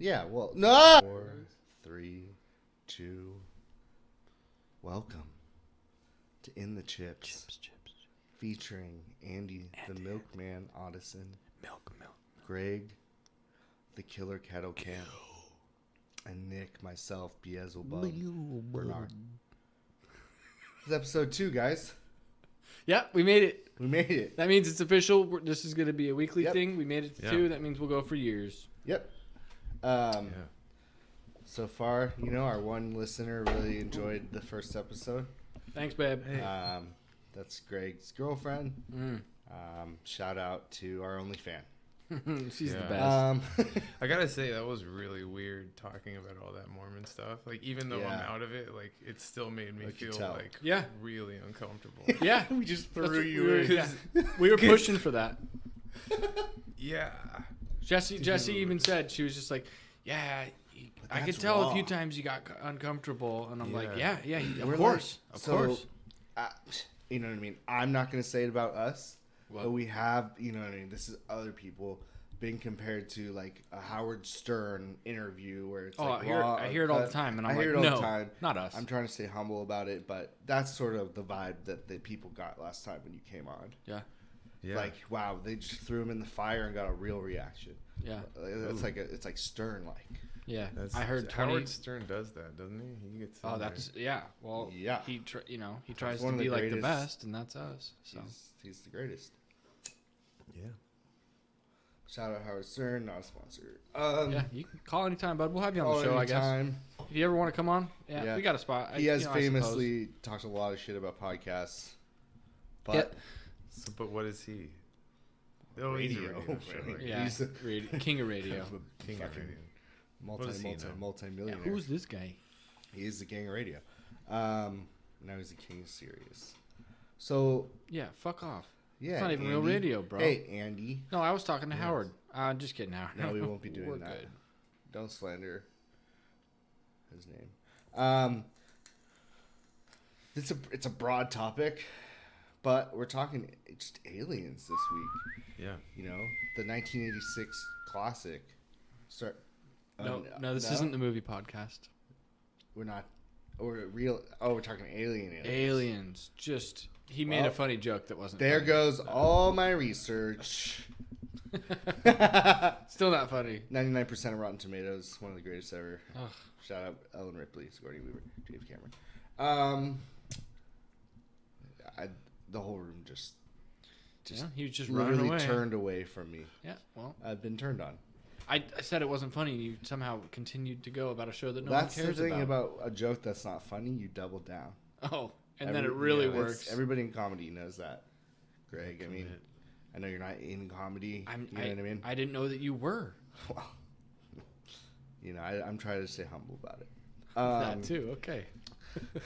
Yeah, well, no! 4, 3, 2. Welcome to In the Chips. Featuring Andy the Milkman Audison. Milk. Greg, the Killer Kettle Can. And Nick, myself, Beelzebub Bernard. This is episode 2, guys. Yeah, we made it. We made it. That means it's official. This is going to be a weekly Yep. thing. We made it to 2. That means we'll go for years. Yep. So far, our one listener really enjoyed the first episode. Thanks, babe. Hey. That's Greg's girlfriend. Shout out to our only fan. She's the best. I gotta say, that was really weird talking about all that Mormon stuff. Like, even though I'm out of it, like, it still made me feel really uncomfortable. Yeah, we just threw you in. We were pushing for that. Yeah. Jesse even said, she was just like, yeah, I could tell a few times you got uncomfortable. And I'm like, yeah, of course. You know what I mean? I'm not going to say it about us, but we have, this is other people being compared to like a Howard Stern interview where it's I hear it all the time. And I'm like, no, not us. I'm trying to stay humble about it, but that's sort of the vibe that the people got last time when you came on. Yeah. Like, wow, they just threw him in the fire and got a real reaction. Yeah. It's like Stern-like. Yeah, I heard Howard Stern does that, doesn't he? He gets. Well, yeah. He tries to be like the best, and that's us. So he's the greatest. Yeah. Shout out Howard Stern, not a sponsor. Yeah, you can call anytime, bud. We'll have you on the show, I guess. If you ever want to come on, we got a spot. He has famously talked a lot of shit about podcasts, but but what is he? Oh, radio. He's king of radio. King of radio. Multi-millionaire. Yeah, who's this guy? He is the king of radio. Now he's the king of Sirius. So yeah, fuck off. Yeah, it's not even Andy. Real radio, bro. Hey, Andy. No, I was talking to Howard. Just kidding, Howard. No, we won't be doing that. Good. Don't slander his name. It's a broad topic, but we're talking just aliens this week. Yeah. The 1986 classic. No, this isn't the movie podcast. We're not. We're real. Oh, we're talking aliens. Aliens. He made a funny joke that wasn't. There funny. Goes all my research. Still not funny. 99% of Rotten Tomatoes. One of the greatest ever. Ugh. Shout out Ellen Ripley, Sigourney Weaver, James Cameron. The whole room just he was just literally running away. Turned away from me. Yeah, well, I've been turned on. I said it wasn't funny. You somehow continued to go about a show that no one cares about. That's the thing about a joke that's not funny. You double down. Oh, then it really works. Everybody in comedy knows that, Greg. I mean, I know you're not in comedy. You know what I mean? I didn't know that you were. Well, I'm trying to stay humble about it. That too. Okay.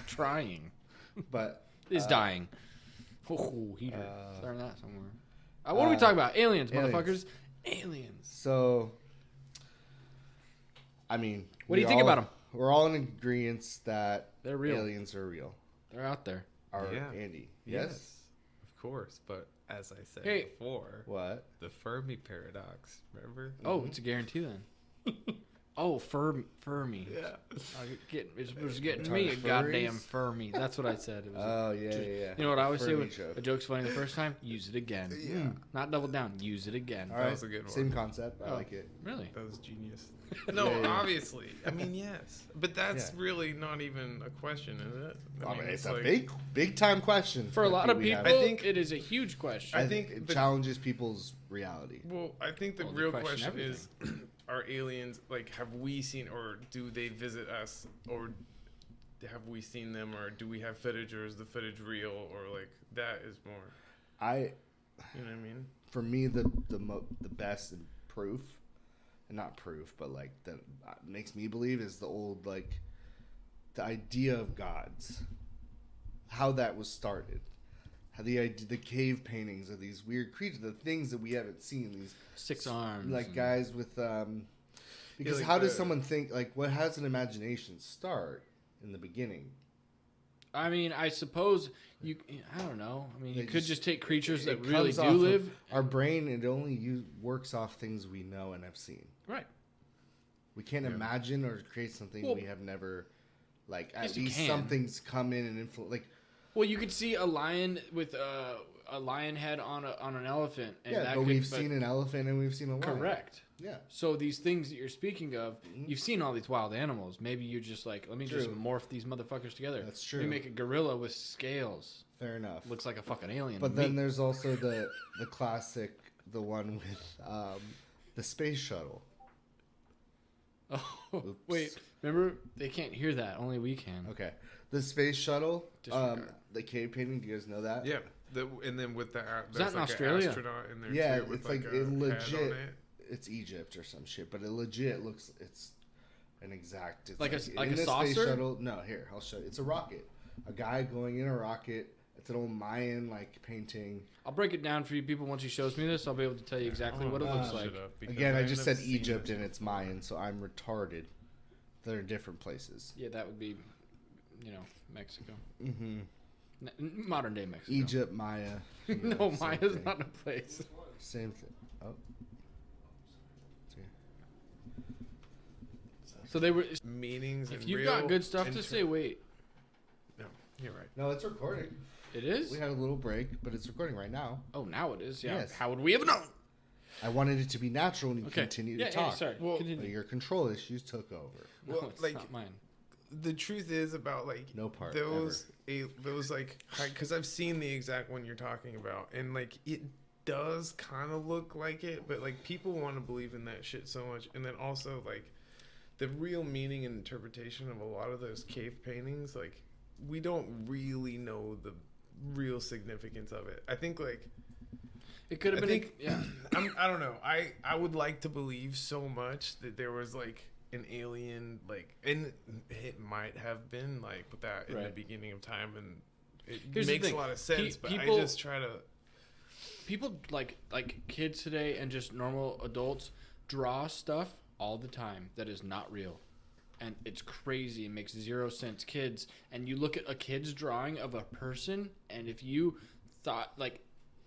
Trying. But is dying. Oh, heater. Learn that somewhere. What are we talking about? Aliens, motherfuckers. Aliens. So, I mean, what do you think about them? We're all in agreement that they're real. Aliens are real. They're out there. Andy? Yes, of course. But as I said before, what the Fermi paradox? Remember? Oh, it's a guarantee then. Oh, Fermi. Yeah. It was getting me a goddamn Fermi. That's what I said. It was yeah. You know what I always say when joke. a joke's funny the first time? Use it again. Yeah. Not double down. Use it again. All right. That was a good one. Same concept. I like it. Really? That was genius. No, obviously. I mean, yes. But that's really not even a question, is it? I mean, it's a big time question. For a lot of people, I think it is a huge question. I think it challenges people's reality. Well, I think the real question is, are aliens, have we seen, or do they visit us, or have we seen them, or do we have footage, or is the footage real, or that is more. You know what I mean? For me, the best proof, and not proof, but that makes me believe is the old the idea of gods, how that was started. How the cave paintings of these weird creatures, the things that we haven't seen, these 6 arms, guys with because how does someone think what has an imagination start in the beginning? I mean, I suppose I don't know. I mean, you could just take creatures that really do off live. Our brain, it only works off things we know and have seen. Right. We can't imagine or create something we have never, like, at least something's come in and influence. Like, well, you could see a lion with a lion head on an elephant. And yeah, but we've seen an elephant and we've seen a lion. Correct. Yeah. So these things that you're speaking of, you've seen all these wild animals. Maybe you're just like, let me just morph these motherfuckers together. That's true. We make a gorilla with scales. Fair enough. Looks like a fucking alien. But then there's also the classic, the one with the space shuttle. Oh, oops. Wait. Remember, they can't hear that. Only we can. Okay. The space shuttle, the cave painting, do you guys know that? Yeah. And then with the is that in Australia? Astronaut in there yeah, too, with it's like a legit. it. It's Egypt or some shit, but it legit looks. It's an exact. It's like a space saucer. Shuttle, no, here I'll show you. It's a rocket. A guy going in a rocket. It's an old Mayan like painting. I'll break it down for you people once he shows me this. I'll be able to tell you exactly what it looks like. Again, I just said Egypt and it's Mayan, so I'm retarded. They're different places. Yeah, that would be, Mexico. Mm-hmm. Modern day Mexico. Egypt, Maya. No, Maya's not a place. Same thing. Oh. So they were meanings. If you've got good stuff to say, wait. No, you're right. No, it's recording. It is? We had a little break, but it's recording right now. Oh, now it is. Yeah. Yes. How would we have known? I wanted it to be natural and you continue to talk. Yeah, sorry. Well, but your control issues took over. No, well, it's like, not mine. The truth is about like no part those like, because I've seen the exact one you're talking about, and like it does kind of look like it, but like people want to believe in that shit so much, and then also like the real meaning and interpretation of a lot of those cave paintings, like we don't really know the real significance of it. I think like it could have been. I don't know. I would like to believe so much that there was like an alien, like, and it might have been like with that in the beginning of time, and it makes a lot of sense. But I just try to. People like kids today and just normal adults draw stuff all the time that is not real, and it's crazy. It makes zero sense. Kids, and you look at a kid's drawing of a person, and if you thought like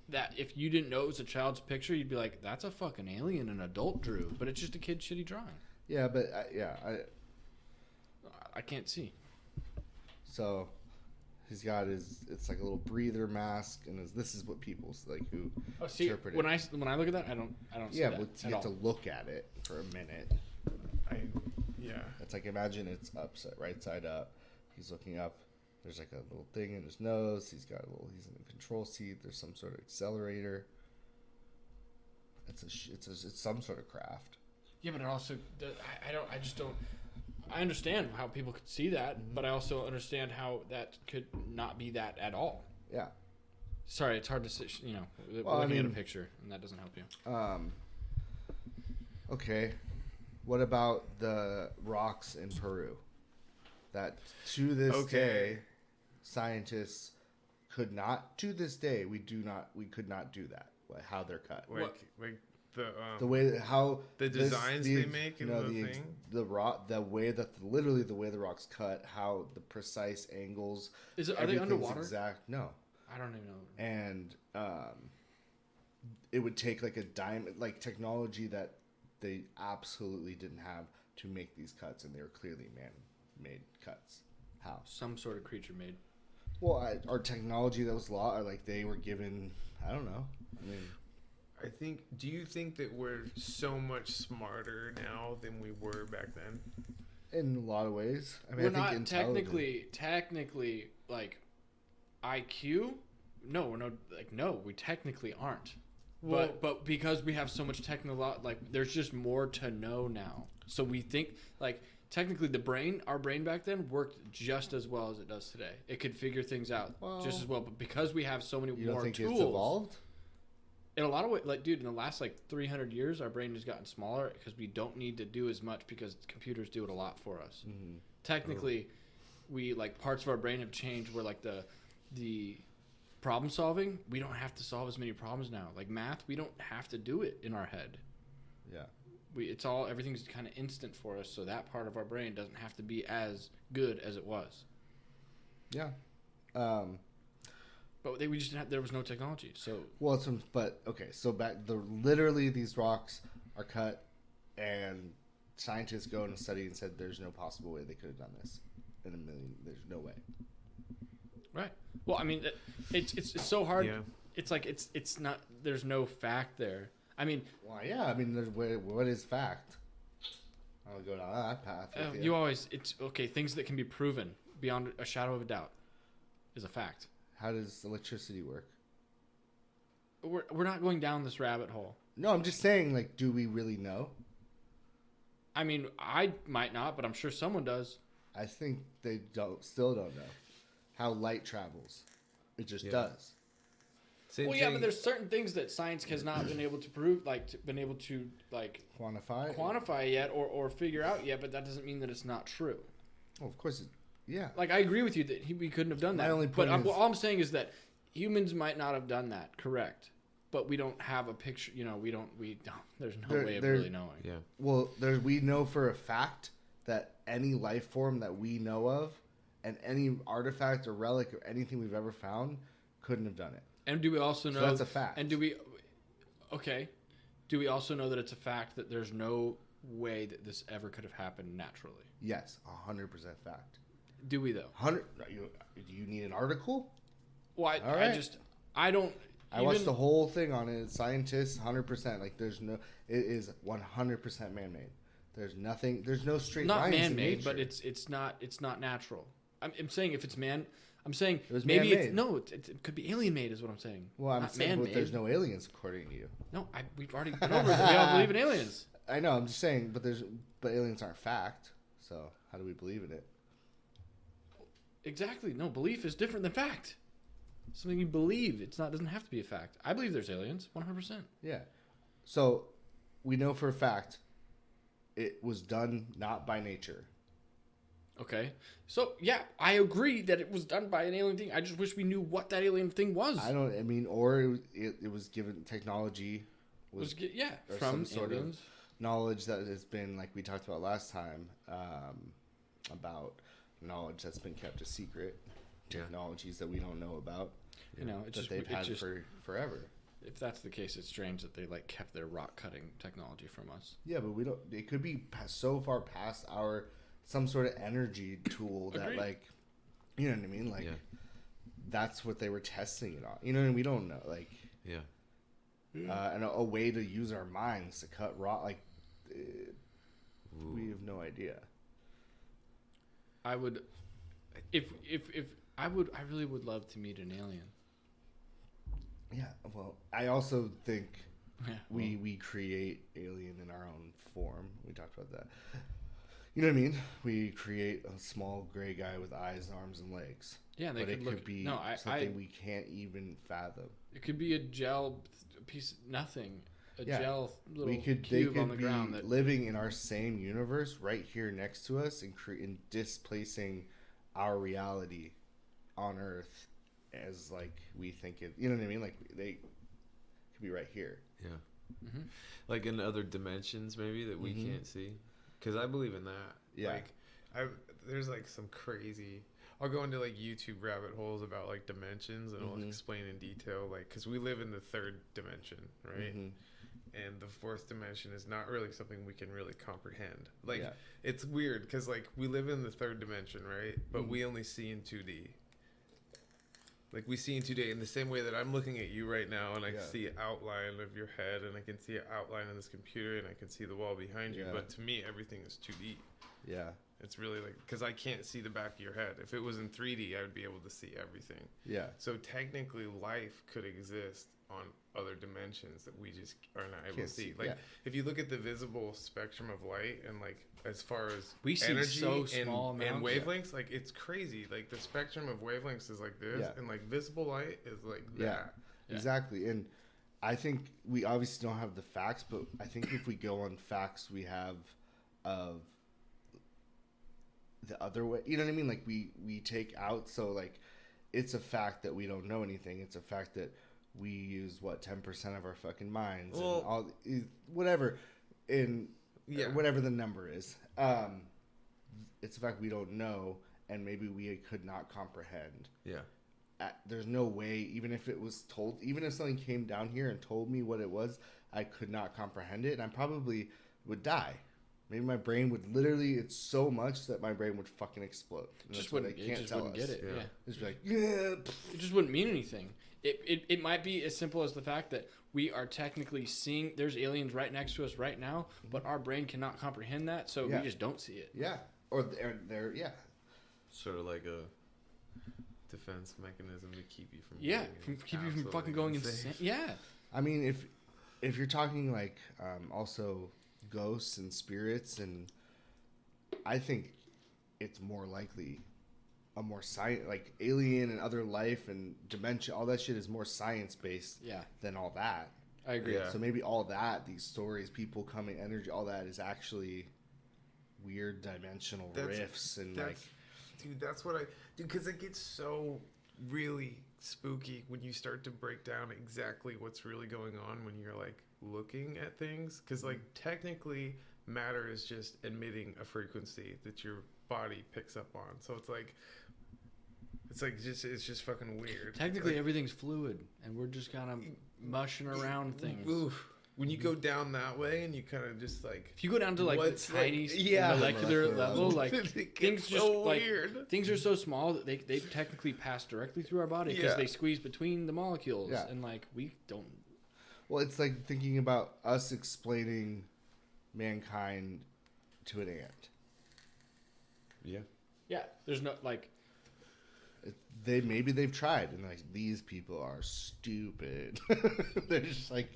that, if you didn't know it was a child's picture, you'd be like, "That's a fucking alien an adult drew," but it's just a kid's shitty drawing. Yeah, but I can't see. So he's got it's like a little breather mask, and this is what people like who interpret it. When I look at that, I don't see that. Yeah, but you have to look at it for a minute. It's like, imagine it's right side up. He's looking up. There's like a little thing in his nose. He's in a control seat. There's some sort of accelerator. It's some sort of craft. Yeah, but it also I understand how people could see that, but I also understand how that could not be that at all. Yeah. Sorry, it's hard to say, we're looking at a picture, and that doesn't help you. Okay. What about the rocks in Peru? That to this day, scientists could not, to this day, we could not do that. How they're cut. Like the way how the designs they make and the rock, the way that literally the way the rock's cut, how the precise angles. Are they underwater? Exact. No, I don't even know. And it would take like a diamond, like technology that they absolutely didn't have to make these cuts, and they were clearly man-made cuts. How? Some sort of creature made. Well, our technology that was like they were given. I don't know. I mean. Do you think that we're so much smarter now than we were back then? In a lot of ways. I mean, we're not technically like IQ. No, we technically aren't. Well, but because we have so much there's just more to know now. So we think like technically our brain back then worked just as well as it does today. It could figure things out just as well. But because we have so many more tools, it's evolved? In a lot of ways, like, dude, in the last, 300 years, our brain has gotten smaller because we don't need to do as much because computers do it a lot for us. Mm-hmm. Technically, we, parts of our brain have changed where, the problem solving, we don't have to solve as many problems now. Like, math, we don't have to do it in our head. Yeah. Everything's kind of instant for us, so that part of our brain doesn't have to be as good as it was. Yeah. But we just there was no technology, so. Well, so back literally these rocks are cut, and scientists go and study and said there's no possible way they could have done this in a million. There's no way. Right. Well, I mean, it's so hard. Yeah. It's like it's not. There's no fact there. I mean, Well, yeah. I mean, what is fact? I'll go down that path. With you always it's okay. Things that can be proven beyond a shadow of a doubt is a fact. How does electricity work? We're not going down this rabbit hole. No, I'm just saying. Like, do we really know? I mean, I might not, but I'm sure someone does. I think they still don't know how light travels. It just does. Same Well, thing. yeah, but there's certain things that science has not been able to prove, been able to quantify yet or figure out yet. But that doesn't mean that it's not true. Well, of course, yeah. Like, I agree with you that we couldn't have done that. My only But point is- all I'm saying is that humans might not have done that. Correct. But we don't have a picture. You know, we don't. There's no way of really knowing. Yeah. Well, we know for a fact that any life form that we know of, and any artifact or relic or anything we've ever found, couldn't have done it. And do we also know So that's a fact. And do we also know that it's a fact that there's no way that this ever could have happened naturally? Yes, 100% fact. Do we though? 100. Do you need an article? Well, All right. I don't. I watched the whole thing on it. Scientists, 100%. Like, it is 100% man-made. There's nothing. There's no straight not lines in man-made, nature. but it's not natural. I'm saying if it's man. I'm saying It was maybe man-made. it could be alien-made is what I'm saying. Well, I'm not saying man-made. there's no aliens according to you. No, we've already been over it. We all believe in aliens. I know. I'm just saying, but aliens aren't fact. So how do we believe in it? Exactly. No, belief is different than fact. Something you believe. Doesn't have to be a fact. I believe there's aliens, 100%. Yeah. So we know for a fact it was done not by nature. Okay. So, yeah, I agree that it was done by an alien thing. I just wish we knew what that alien thing was. Or it was given technology or from some sort aliens. of knowledge that has been, like we talked about last time, about knowledge that's been kept a secret, technologies that we don't know about, they've had for forever. If that's the case, it's strange that they kept their rock cutting technology from us. Yeah, but we don't. It could be so far past some sort of energy tool that Agreed. you know what I mean? That's what they were testing it on. You know what I mean? We don't know. And a way to use our minds to cut rock. We have no idea. I would, I really would love to meet an alien. Yeah. Well, I also think we create alien in our own form. We talked about that. You know what I mean? We create a small gray guy with eyes, arms, and legs. Yeah, could be something we can't even fathom. It could be a gel piece, nothing. Gel little they cube could on the be ground. That living in our same universe right here next to us and displacing our reality on Earth as we think it. You know what I mean? They could be right here. Yeah. Mm-hmm. Like in other dimensions, maybe that we can't see. Because I believe in that. Yeah. There's some crazy. I'll go into YouTube rabbit holes about dimensions, and I'll explain in detail. Because we live in the third dimension, right? Mm-hmm. And the fourth dimension is not really something we can really comprehend. It's weird because we live in the third dimension, right? But we only see in 2D. We see in 2D in the same way that I'm looking at you right now, and I can see an outline of your head, and I can see an outline on this computer, and I can see the wall behind you. But to me, everything is 2D. Yeah. It's really because I can't see the back of your head. If it was in 3D, I would be able to see everything. Yeah. So technically, life could exist on other dimensions that we just are not able to see. If you look at the visible spectrum of light and as far as we see energy so small amounts, and wavelengths, it's crazy. The spectrum of wavelengths is like this, and visible light is like that. Yeah, exactly. And I think we obviously don't have the facts, but I think if we go on facts we have of the other way, you know what I mean? We take out, so it's a fact that we don't know anything. It's a fact that we use 10% of our fucking minds, and all whatever whatever the number is. It's a fact we don't know, and maybe we could not comprehend. Yeah. There's no way, even if it was told, even if something came down here and told me what it was, I could not comprehend it, and I probably would die. maybe my brain would literally, it's so much that my brain would fucking explode. And just wouldn't, it just wouldn't get it. Yeah. It's like, yeah. It just wouldn't mean anything. It might be as simple as the fact that we are technically seeing, there's aliens right next to us right now, but our brain cannot comprehend that, so we just don't see it. Yeah. Or they're sort of like a defense mechanism to keep you from keep you from fucking going insane. Yeah. I mean, if you're talking like also ghosts and spirits, and I think it's more likely a more science, like alien and other life and dimension, all that shit is more science based than all that. I agree. Yeah. So maybe all that, these stories, people coming, energy, all that is actually weird dimensional rifts and like. Dude, that's what because it gets so really spooky when you start to break down exactly what's really going on when you're like looking at things. Because like technically matter is just emitting a frequency that your body picks up on. So it's just fucking weird. Technically like, everything's fluid and we're just kind of mushing around things. Oof. When you go down that way and you kind of just like... If you go down to like the tiny molecular level, like things just so like... weird. Things are so small that they technically pass directly through our body because they squeeze between the molecules. Yeah. And like we don't... Well, it's like thinking about us explaining mankind to an ant. Yeah. Yeah. There's no like... Maybe they've tried and like these people are stupid. They're just like...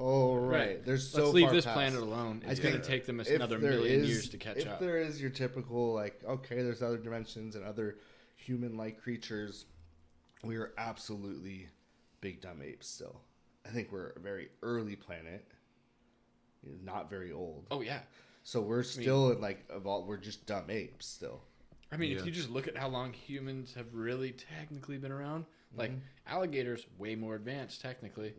Oh, right. There's so Let's leave far this past. planet alone. It's going to take them another million years to catch up. If there is your typical, like, okay, there's other dimensions and other human-like creatures, we are absolutely big dumb apes still. I think we're a very early planet, not very old. Oh, yeah. So we're still, we're just dumb apes still. I mean, if you just look at how long humans have really technically been around, like alligators, way more advanced technically,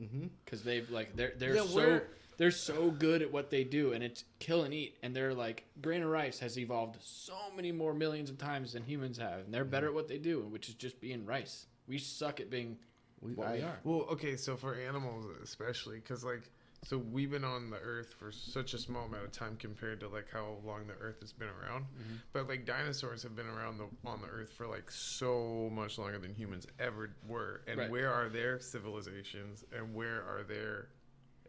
because they've like they're so good at what they do, and it's kill and eat, and they're like grain of rice has evolved so many more millions of times than humans have, and they're better at what they do, which is just being rice. We suck at being what we are. Well, okay, so for animals especially, because like. So we've been on the earth for such a small amount of time compared to like how long the earth has been around. But like dinosaurs have been around on the earth for like so much longer than humans ever were. And where are their civilizations and where are their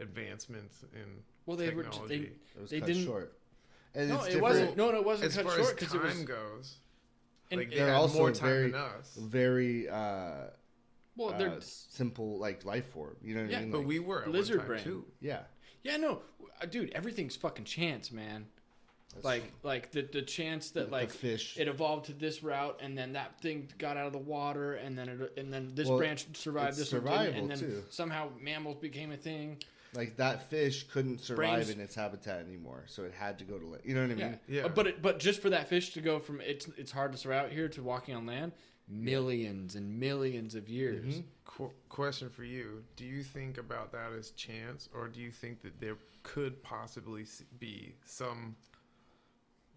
advancements in technology? They didn't short. And no, it wasn't. No, it wasn't as cut far short because time goes. And they're also more time than us. Very they're simple, like life form. You know what I mean? But like, we were at lizard one time brain too. Yeah. Yeah, no, dude, everything's fucking chance, man. That's like the chance that like fish. It evolved to this route, and then that thing got out of the water, and then this branch survived. This survival and then too. Somehow mammals became a thing. Like that fish couldn't survive in its habitat anymore, so it had to go to land. You know what I mean? Yeah. But just for that fish to go from it's hard to survive here to walking on land. Millions and millions of years. Question for you: do you think about that as chance, or do you think that there could possibly be some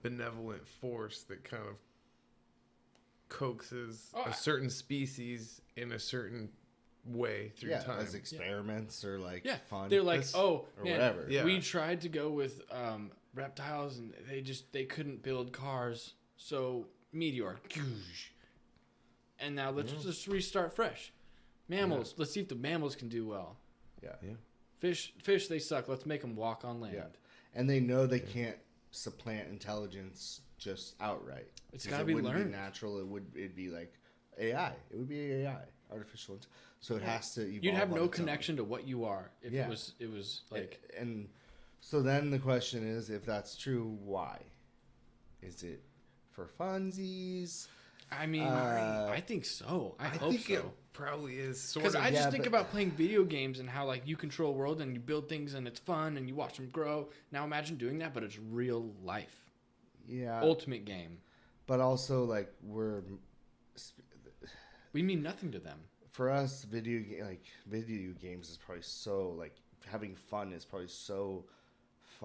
benevolent force that kind of coaxes a certain species in a certain way through time, as experiments or like fun? They're like, or whatever. Yeah. We tried to go with reptiles, and they couldn't build cars, so meteor. And now let's just restart fresh. Mammals, let's see if the mammals can do well. Yeah. Fish, they suck. Let's make them walk on land. Yeah. And they know they can't supplant intelligence just outright. It's got to be learned. It wouldn't be natural. It'd be like AI. It would be AI, artificial. So it has to evolve. You'd have no connection to what you are if it was like. And so then the question is, if that's true, why? Is it for funsies? I mean, I think so. I hope so. It probably is. Because I just think about playing video games and how like you control a world and you build things and it's fun and you watch them grow. Now imagine doing that, but it's real life. Yeah. Ultimate game. But also like we mean nothing to them. For us, video games is probably so like having fun is probably so.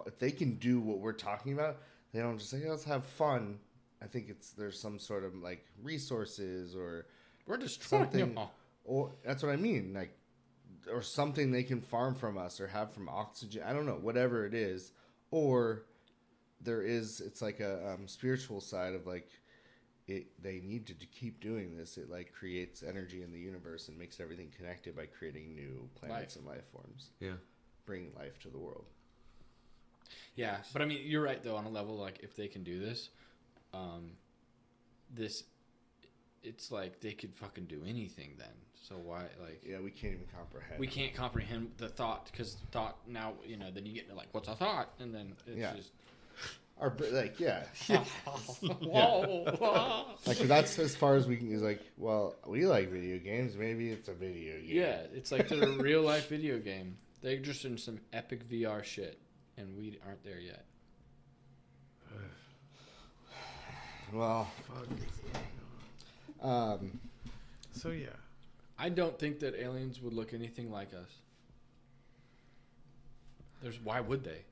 If they can do what we're talking about, they don't just say, let's have fun. I think there's some sort of like resources or we're destroying them all. Or that's what I mean, like, or something they can farm from us or have from oxygen. I don't know, whatever it is, or it's like a spiritual side of like they need to keep doing this. It like creates energy in the universe and makes everything connected by creating new planets and life forms. Yeah. Bringing life to the world. Yeah, but I mean, you're right though. On a level, like if they can do this, it's like they could fucking do anything then. So why, like? Yeah, we can't even comprehend. We can't comprehend the thought because thought now, then you get into like, what's a thought, and then it's just. Our like yeah. Whoa. Like that's as far as we can. Is like, well, we like video games. Maybe it's a video game. Yeah, it's like the real life video game. They're just in some epic VR shit, and we aren't there yet. Well, so yeah, I don't think that aliens would look anything like us. Why would they?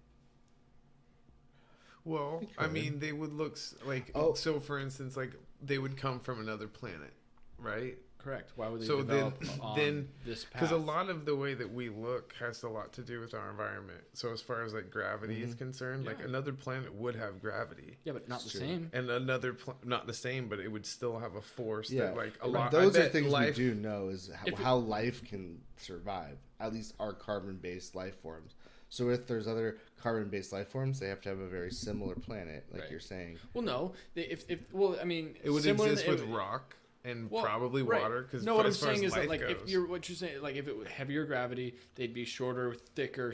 Well, I mean, they would look like. Oh. So, for instance, like they would come from another planet, right? Correct. Why would they So develop on this path? Because a lot of the way that we look has a lot to do with our environment. So as far as like gravity is concerned, like another planet would have gravity. Yeah, but not the same. And another not the same, but it would still have a force that like a lot. Those are things we do know is how life can survive. At least our carbon-based life forms. So if there's other carbon-based life forms, they have to have a very similar planet, like you're saying. Well, no. It would exist with rock. And probably water, because what I'm saying is that, like, if you're saying, like, if it would heavier gravity, they'd be shorter, thicker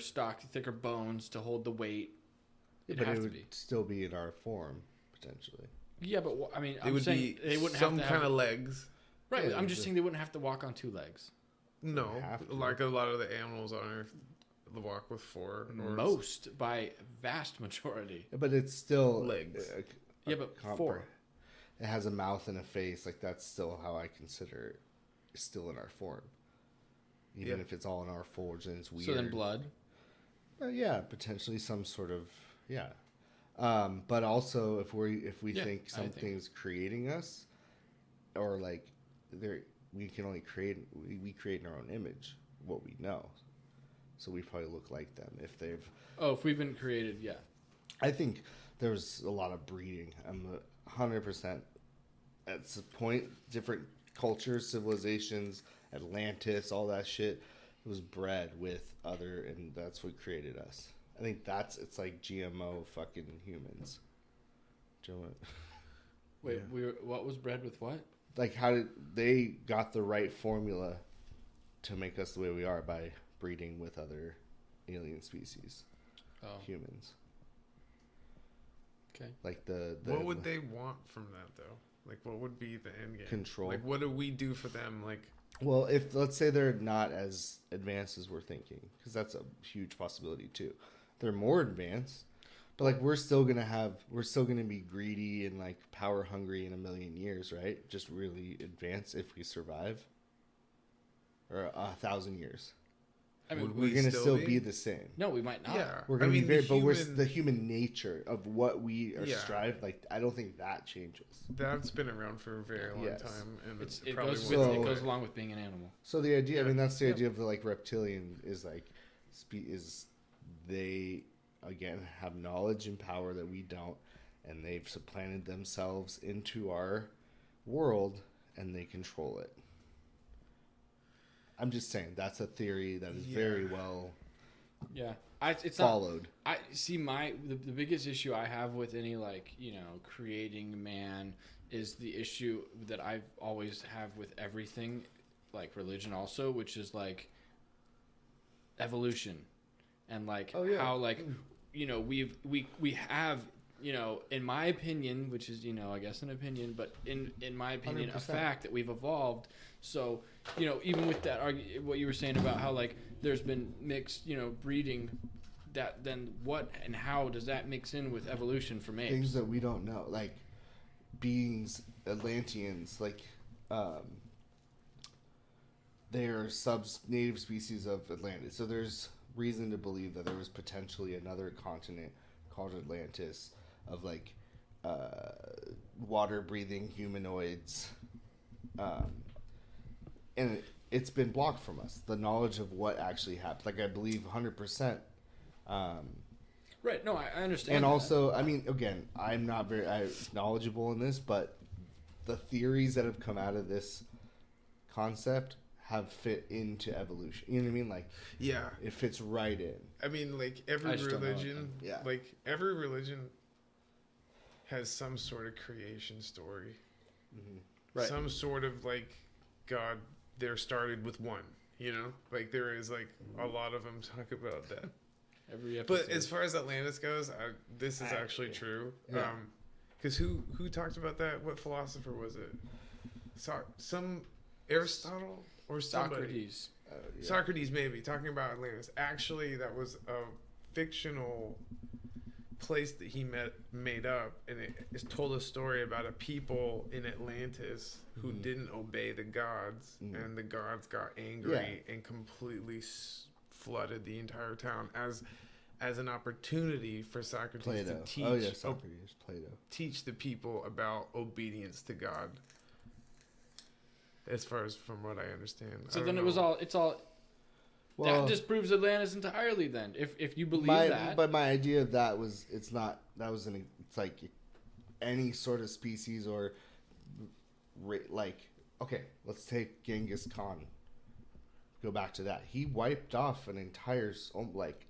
bones to hold the weight. But it would still be in our form potentially. Yeah, but I mean, I'm saying they wouldn't have some kind of legs. Right, I'm just saying they wouldn't have to walk on 2 legs. No, like a lot of the animals on Earth walk with 4. Most by vast majority. But it's still legs. Yeah, but 4. It has a mouth and a face. Like that's still how I consider it. Still in our form, even if it's all in our forge and it's weird. So then blood. Yeah, potentially some sort of but also if we think something's creating us, or like we can only we create in our own image what we know, so we probably look like them if they've. Oh, if we've been created, yeah. I think there's a lot of breeding. I'm 100%. At some point, different cultures, civilizations, Atlantis, all that shit was bred with other, and that's what created us. I think it's like GMO fucking humans. Wait, what was bred with what? Like how did they got the right formula to make us the way we are by breeding with other alien species, humans. Okay. Like what would they want from that though? Like, what would be the end game? Control. Like, what do we do for them? Like, well, if let's say they're not as advanced as we're thinking, because that's a huge possibility too. They're more advanced, but like we're still gonna be greedy and like power hungry in 1,000,000 years, right? Just really advanced if we survive, or 1,000 years. I mean, we're gonna still be the same. No, we might not. Yeah, we're gonna be very, but we're the human nature of what we are strive. Like, I don't think that changes. That's been around for a very long time, and it goes along with being an animal. So the idea, I mean, that's the idea of the like reptilian is like, they again have knowledge and power that we don't, and they've supplanted themselves into our world and they control it. I'm just saying that's a theory that is very well it's followed. I see the biggest issue I have with any like creating man is the issue that I always have with everything, like religion also, which is like evolution and like how like we have in my opinion, which is I guess an opinion, but in my opinion 100%. A fact that we've evolved. So even with that what you were saying about how like there's been mixed breeding, that then what and how does that mix in with evolution from apes? Things that we don't know, like beings, Atlanteans, like they're native species of Atlantis. So there's reason to believe that there was potentially another continent called Atlantis of like water breathing humanoids, and it's been blocked from us, the knowledge of what actually happened. Like I believe 100% Right. No, I understand. And that. also, I mean, again, I'm not very knowledgeable in this, but the theories that have come out of this concept have fit into evolution. You know what I mean? Like, yeah, it fits right in. I mean, like every religion, like every religion has some sort of creation story, right? Some sort of like God. There started with one. You know, like there is like a lot of them talk about that. Every episode. But as far as Atlantis goes, this is actually true. Yeah. Because who talked about that? What philosopher was it? Some Aristotle or somebody? Socrates. Socrates, maybe, talking about Atlantis. Actually, that was a fictional place that he made up, and it told a story about a people in Atlantis who didn't obey the gods, and the gods got angry and completely flooded the entire town as an opportunity for Socrates to teach. Plato. Teach the people about obedience to God. As far as from what I understand. So then it's all. Well, that disproves Atlantis entirely. Then, if you believe that. But my idea of that was it's like any sort of species or like, okay, let's take Genghis Khan. Go back to that. He wiped off an entire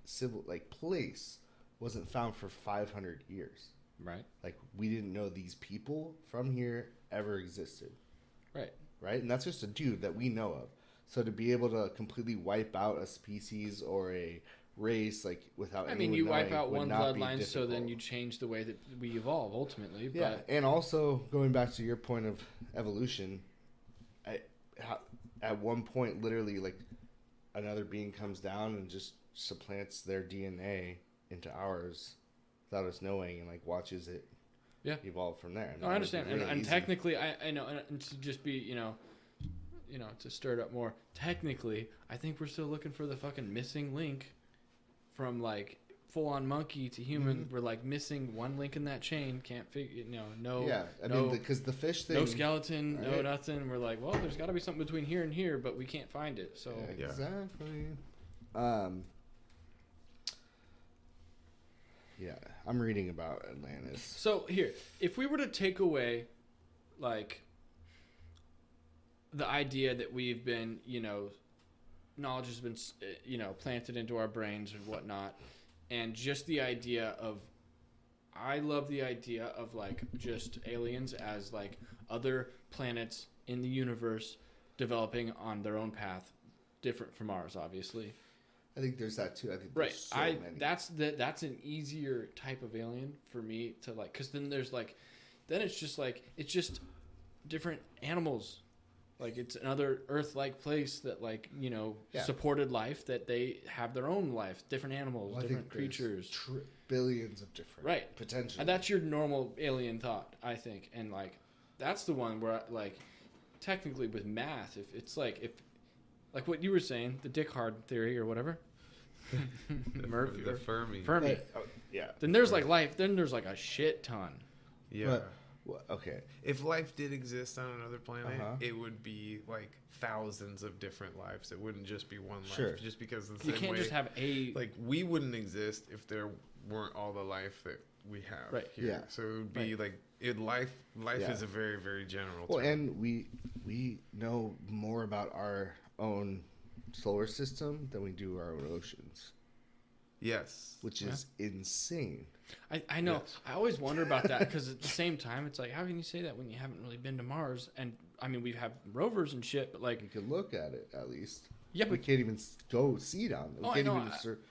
civil place. Wasn't found for 500 years. Right. Like, we didn't know these people from here ever existed. Right, and that's just a dude that we know of. So to be able to completely wipe out a species or a race, like, without you wipe out one bloodline, so then you change the way that we evolve ultimately. Yeah, and also going back to your point of evolution, at one point, literally, like, another being comes down and just supplants their DNA into ours without us knowing, and like watches it evolve from there. I understand, and technically, I know, and to just be, to stir it up more. Technically, I think we're still looking for the fucking missing link from like full-on monkey to human. We're like missing one link in that chain. Can't figure, no. Yeah, I mean, because the fish thing, no skeleton, right? No nothing. We're like, well, there's got to be something between here and here, but we can't find it. So exactly. Yeah, I'm reading about Atlantis. So here, if we were to take away, like, the idea that we've been, knowledge has been, planted into our brains and whatnot, and just the idea of, I love the idea of, like, just aliens as, like, other planets in the universe developing on their own path, different from ours, obviously. I think there's that too. I think there's so many. That's an easier type of alien for me to like, because then there's like, then it's just different animals, like it's another Earth-like place that like supported life, that they have their own life, different animals, different creatures, billions of different potential. And that's your normal alien thought, I think, and like that's the one where like technically with math, if it's like like what you were saying, the Dick Hard theory or whatever. The Fermi. Yeah. Then there's like life. Then there's like a shit ton. Yeah. Okay. If life did exist on another planet, it would be like thousands of different lives. It wouldn't just be one life. Just because the same you can't way, just have like we wouldn't exist if there weren't all the life that we have here. Yeah. So it would be like life is a very, very general term. And we know more about our own solar system than we do our own oceans. Yes. Which is insane. I know. Yes. I always wonder about that because at the same time, it's like, how can you say that when you haven't really been to Mars? And I mean, we have rovers and shit, but like... You can look at it, at least. Yeah, we can't even go see down there. I know.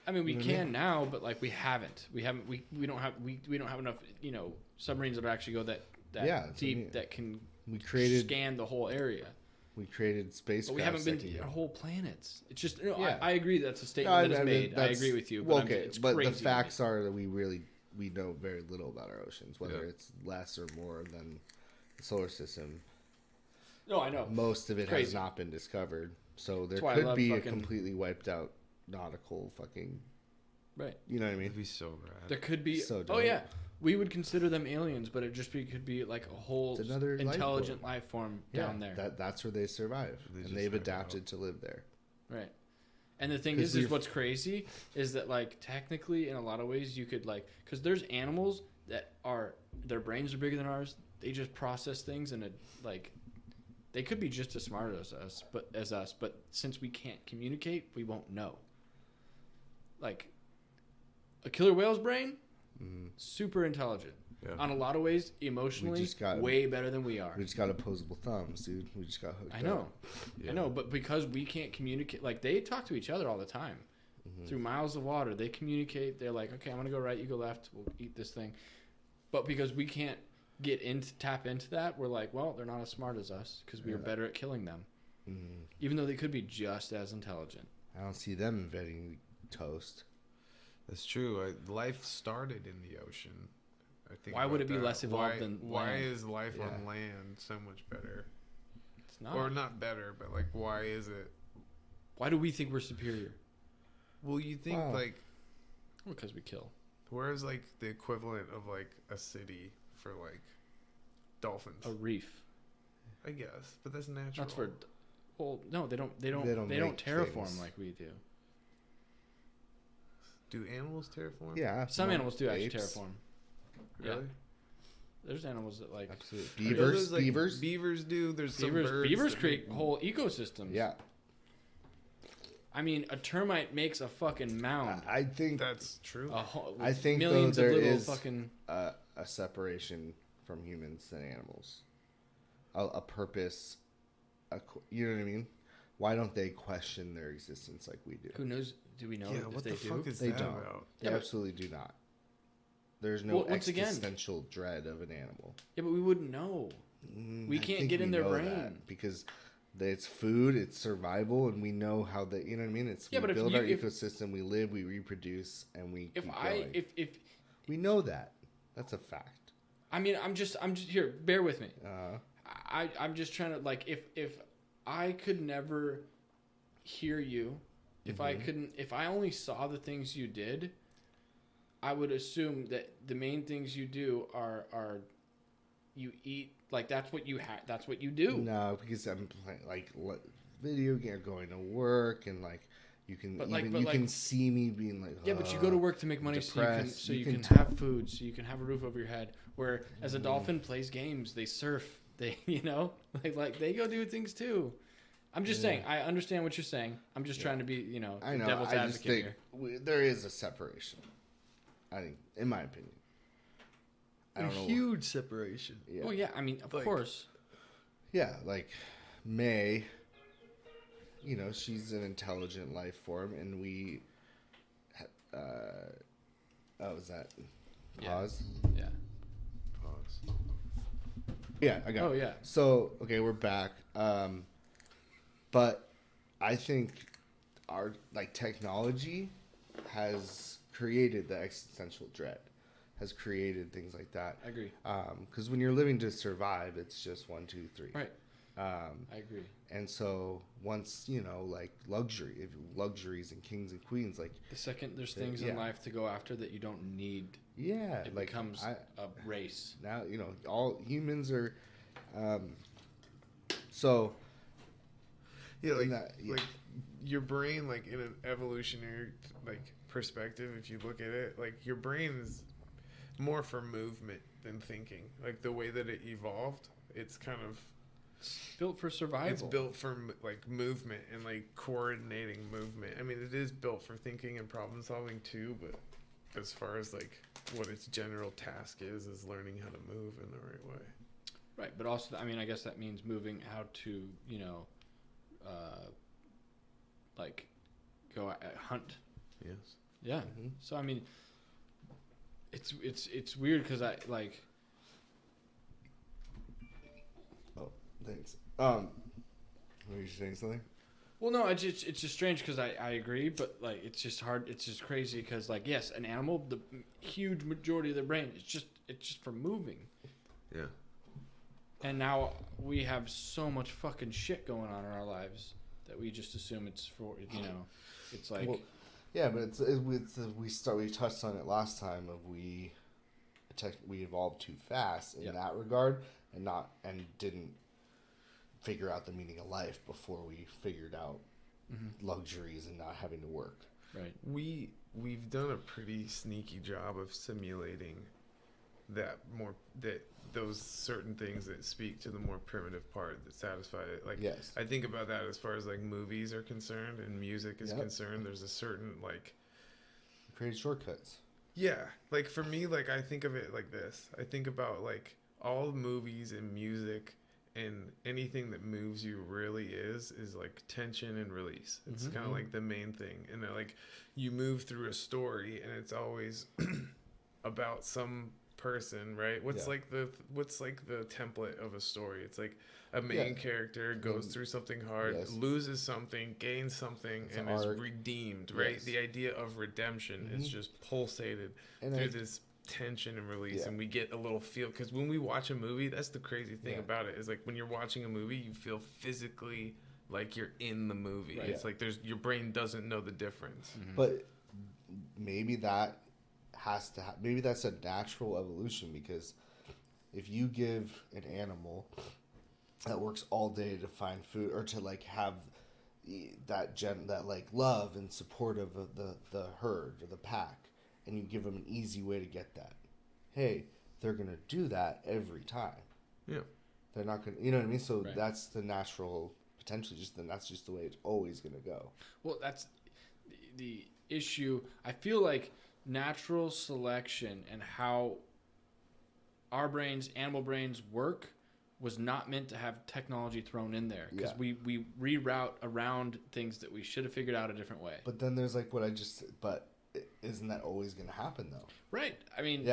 I mean, we can now, but like we haven't. We don't have enough, submarines that actually go that deep that can scan the whole area. We created spacecraft. But we haven't been to whole planets. It's just, I agree that's a statement that is made. I agree with you. But but the facts are that we know very little about our oceans, whether it's less or more than the solar system. No, I know. Most of it has not been discovered. So there could be a completely wiped out nautical fucking... Right. You know what I mean? It'd be so rad. There could be... So dope. Oh, yeah. We would consider them aliens, but it could be like a whole intelligent life form down there. That's where they survive, and they've adapted to live there. Right. And the thing is what's crazy is that, like, technically, in a lot of ways, you could, like, because there's animals that are, their brains are bigger than ours. They just process things and, like, they could be just as smart as us, but since we can't communicate, we won't know. Like, a killer whale's brain, super intelligent. Yeah. On a lot of ways, emotionally, way better than we are. We just got opposable thumbs, dude. We just got hooked I know. up. Yeah. I know, but because we can't communicate, like, they talk to each other all the time. Through miles of water. They communicate. They're like, okay, I'm going to go right, you go left. We'll eat this thing. But because we can't tap into that, we're like, well, they're not as smart as us because we are better at killing them. Even though they could be just as intelligent. I don't see them inventing toast. That's true. Life started in the ocean. I think. Why would it be less evolved than why land? is life on land so much better? It's not. Or not better, but like, why is it? Why do we think we're superior? Well, you think like, because we kill. Where's like the equivalent of like a city for like dolphins? A reef, I guess, but that's natural. That's for. Well, no, they don't terraform things like we do. Do animals terraform? Yeah, some animals do actually terraform. Really? Yeah. There's animals that like absolutely beavers. Beavers do. There's some birds. Beavers create whole ecosystems. Yeah. I mean, a termite makes a fucking mound. I think that's true. I think millions though, there of little is fucking a separation from humans than animals. A purpose. You know what I mean? Why don't they question their existence like we do? Who knows? Do we know if what they the do? fuck is they that don't. about? They absolutely do not. There's no existential dread of an animal. Yeah, but we wouldn't know. We can't get in their brain because it's food, it's survival, and we know how the you know what I mean. It's we build our ecosystem, we live, we reproduce, and we keep going. If we know that, that's a fact. I mean, I'm just here. Bear with me. I'm just trying to like if I could never hear you, if I only saw the things you did, I would assume that the main things you do are you eat, like that's what you that's what you do. No, because I'm playing like video game, going to work, and like you can can see me being like but you go to work to make money depressed. so you can have food, so you can have a roof over your head. Where as a dolphin plays games, they surf, they like they go do things too. I'm just saying, I understand what you're saying. I'm just trying to be, I know. devil's I just think here. There is a separation. I think, in my opinion. I don't know. Huge separation. Yeah. Oh, yeah. I mean, of course. Yeah, like May, she's an intelligent life form, and we. Was that pause? Yeah. Pause. Yeah, I got it. Oh, yeah. So, okay, we're back. But I think our technology has created the existential dread, has created things like that. I agree. Because when you're living to survive, it's just 1, 2, 3. Right. I agree. And so once luxuries and kings and queens, like the second there's things in life to go after that you don't need. Yeah, it becomes a race. Now all humans are. So. Yeah, like your brain, like in an evolutionary perspective, if you look at it, like your brain is more for movement than thinking. Like the way that it evolved, it's kind of built for survival. It's built for movement and coordinating movement. I mean, it is built for thinking and problem solving too, but as far as what its general task is learning how to move in the right way. Right, but also, I mean, I guess that means moving how to, go hunt. Yes. Yeah. Mm-hmm. So I mean, it's weird because I like. Oh, thanks. Were you saying something? Well, no, it's just strange because I agree, but it's just hard. It's just crazy because yes, an animal, the huge majority of their brain it's just for moving. Yeah. And now we have so much fucking shit going on in our lives that we just assume it's for it's like. Well, yeah, but we touched on it last time of we evolved too fast in that regard and didn't figure out the meaning of life before we figured out luxuries and not having to work. Right. We've done a pretty sneaky job of simulating those certain things that speak to the more primitive part that satisfy it. Like, yes. I think about that as far as like movies are concerned and music is concerned. There's a certain like create shortcuts. Yeah, like for me, like I think of it like this. I think about like all movies and music and anything that moves you really is like tension and release. It's kind of like the main thing. And like you move through a story and it's always about some person, right? What's like the template of a story? It's like a main character goes through something hard, loses something, gains something, and is redeemed, right? The idea of redemption is just pulsated through this tension and release, and we get a little feel, because when we watch a movie, that's the crazy thing about it, is like when you're watching a movie, you feel physically like you're in the movie. Right. It's like your brain doesn't know the difference. But maybe that has to maybe that's a natural evolution, because if you give an animal that works all day to find food, or to like have that like love and support of the herd or the pack, and you give them an easy way to get that, hey, they're gonna do that every time. Yeah, they're not gonna, you know what I mean? So that's the natural, potentially that's just the way it's always gonna go. Well, that's the issue. I feel like natural selection and how our brains, animal brains, work was not meant to have technology thrown in there, because we reroute around things that we should have figured out a different way. But then there's like but isn't that always going to happen though? Right. I mean,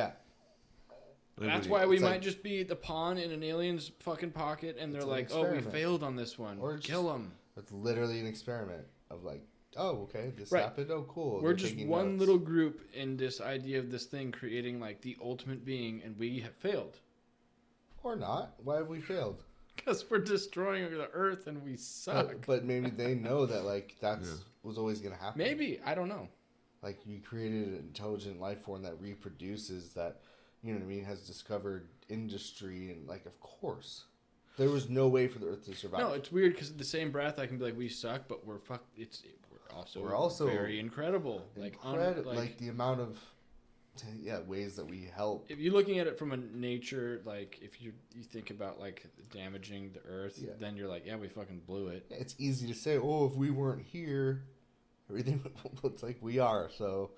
that's why we might just be the pawn in an alien's fucking pocket, and they're like, "Oh, we failed on this one. Or kill them." It's literally an experiment of like, oh, okay, this happened. Oh, cool. We're just one little group in this idea of this thing creating like the ultimate being, and we have failed. Or not. Why have we failed? Because we're destroying the earth and we suck. But maybe they know that like was always going to happen. Maybe. I don't know. Like, you created an intelligent life form that reproduces, that, you know what I mean, has discovered industry, and like, of course. There was no way for the earth to survive. No, it's weird, because in the same breath I can be like, we suck, but we're we're also very incredible. Like the amount of ways that we help. If you're looking at it from a nature, like if you think about like damaging the earth, then you're like, we fucking blew it. It's easy to say, oh, if we weren't here, everything looks like we are. So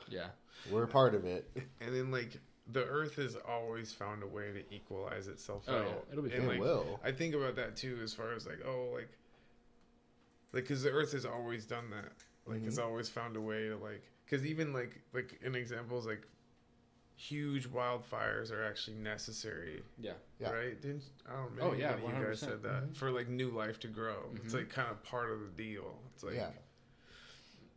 we're a part of it. And then like the earth has always found a way to equalize itself out. Yeah. It'll be and fine. Will. I think about that too, as far as like because the earth has always done that. Like it's always found a way to like, because even like an example is like huge wildfires are actually necessary. Yeah. Right? I don't know. Yeah, you guys said that for like new life to grow. It's like kind of part of the deal. It's like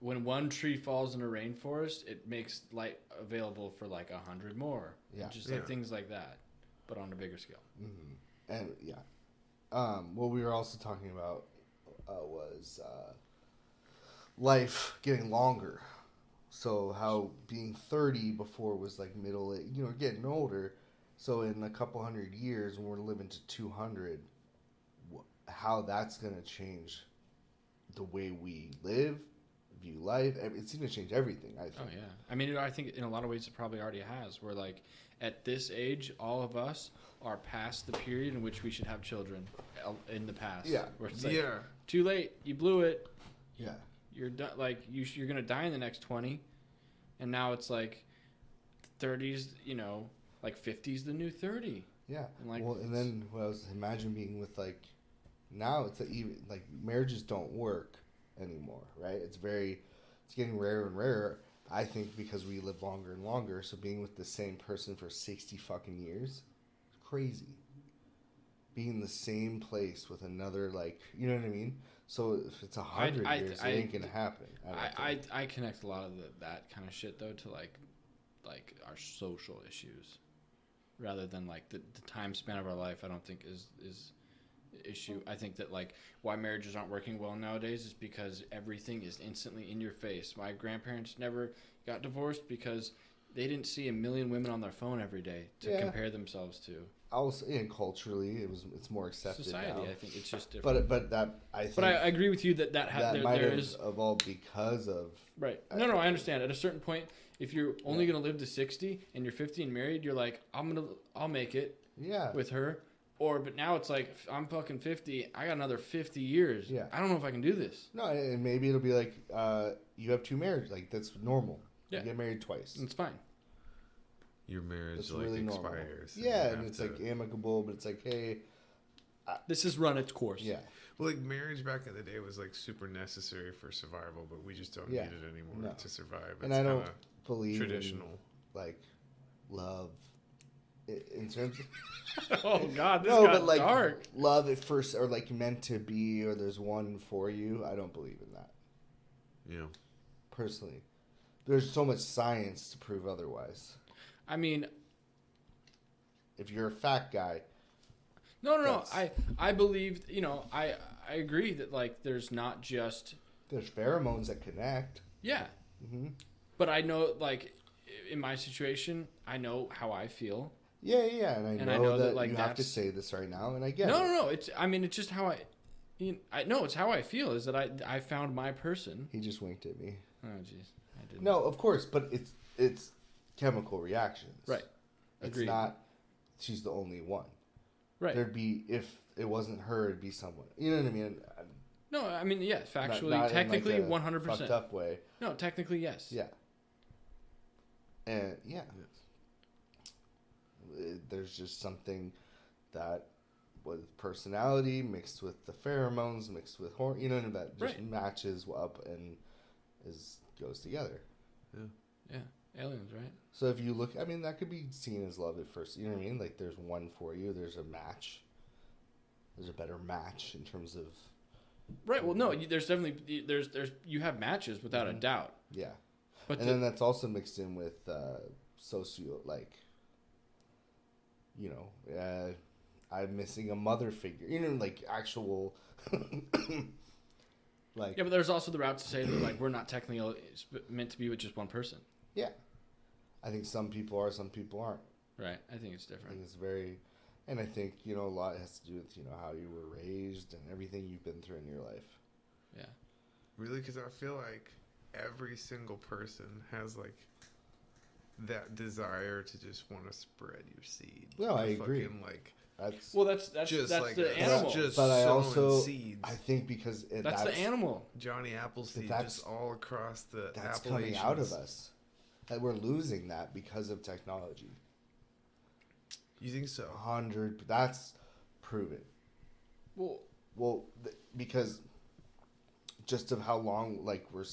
when one tree falls in a rainforest, it makes light available for like 100 more. Yeah. Just like things like that, but on a bigger scale. And what we were also talking about was life getting longer. So how being 30 before was like middle age, getting older. So in a couple hundred years, when we're living to 200, how that's going to change the way we live, view life. It's going to change everything, I think. Oh, yeah. I mean, I think in a lot of ways it probably already has. Where like at this age, all of us are past the period in which we should have children in the past. Yeah. Where it's like, too late, you blew it. Yeah. You're done. Like you're gonna die in the next 20, and now it's like 30s. Like 50's the new 30. Yeah. And and then imagine being with like, now it's even like marriages don't work anymore, right? It's getting rarer and rarer. I think because we live longer and longer. So being with the same person for 60 fucking years, crazy. Being in the same place with another, like, you know what I mean? So if it's 100 years, it ain't gonna happen. I connect a lot of that kind of shit though to like our social issues, rather than like the time span of our life. I don't think is the issue. I think that like why marriages aren't working well nowadays is because everything is instantly in your face. My grandparents never got divorced because they didn't see a million women on their phone every day to compare themselves to. Also, culturally, it's more accepted Society, now. I think it's just different. But I agree with you that might there have is evolved because of right. No, I understand. At a certain point, if you're only gonna live to 60 and you're 50 and married, you're like, I'll make it. Yeah. With her, but now it's like I'm fucking 50. I got another 50 years. Yeah. I don't know if I can do this. No, and maybe it'll be like you have 2 marriages. Like that's normal. Yeah. You get married twice. It's fine. Your marriage It's like really expires. Yeah, and it's like amicable, but it's like, hey, this has run its course. Yeah. Well, like marriage back in the day was like super necessary for survival, but we just don't need it anymore to survive. And I don't believe traditional in, like love in terms of oh God, this got but like dark. Love at first, or like meant to be, or there's one for you. I don't believe in that. Yeah. Personally, there's so much science to prove otherwise. I mean, if you're a fat guy, no. I believe, I agree that like there's not just there's pheromones that connect. Yeah. Mm-hmm. But I know, like in my situation, I know how I feel. Yeah, and I know that like you have to say this right now, and I get it. No. It's just how I know it's how I feel. Is that I found my person. He just winked at me. Oh jeez, I didn't. No, of course, but it's chemical reactions. Right. It's not. She's the only one. Right. There'd be, if it wasn't her, it'd be someone. You know what I mean? No, I mean yeah, factually, not technically, in like a 100%. fucked up way. No, technically yes. Yeah. And yeah. There's just something that with personality mixed with the pheromones mixed with hormone, that just matches up and goes together. Yeah, aliens, right? So if you look, I mean, that could be seen as love at first. You know what I mean? Like there's one for you. There's a match. There's a better match in terms of. Right. Well, no. There's definitely there's you have matches without a doubt. Yeah. But then that's also mixed in with I'm missing a mother figure. Like actual. Yeah, but there's also the route to say that like we're not technically meant to be with just one person. Yeah. I think some people are, some people aren't. Right. I think it's different. I think it's very, and I think, a lot has to do with, how you were raised and everything you've been through in your life. Yeah. Really? Because I feel like every single person has like that desire to just want to spread your seed. No, I agree. That's just that's like the animal. But I also, seeds. I think because that's the animal. Johnny Appleseed just all across the that's Appalachians. coming out of us. That we're losing that because of technology. You think so? 100. That's proven. Well, because just of how long we're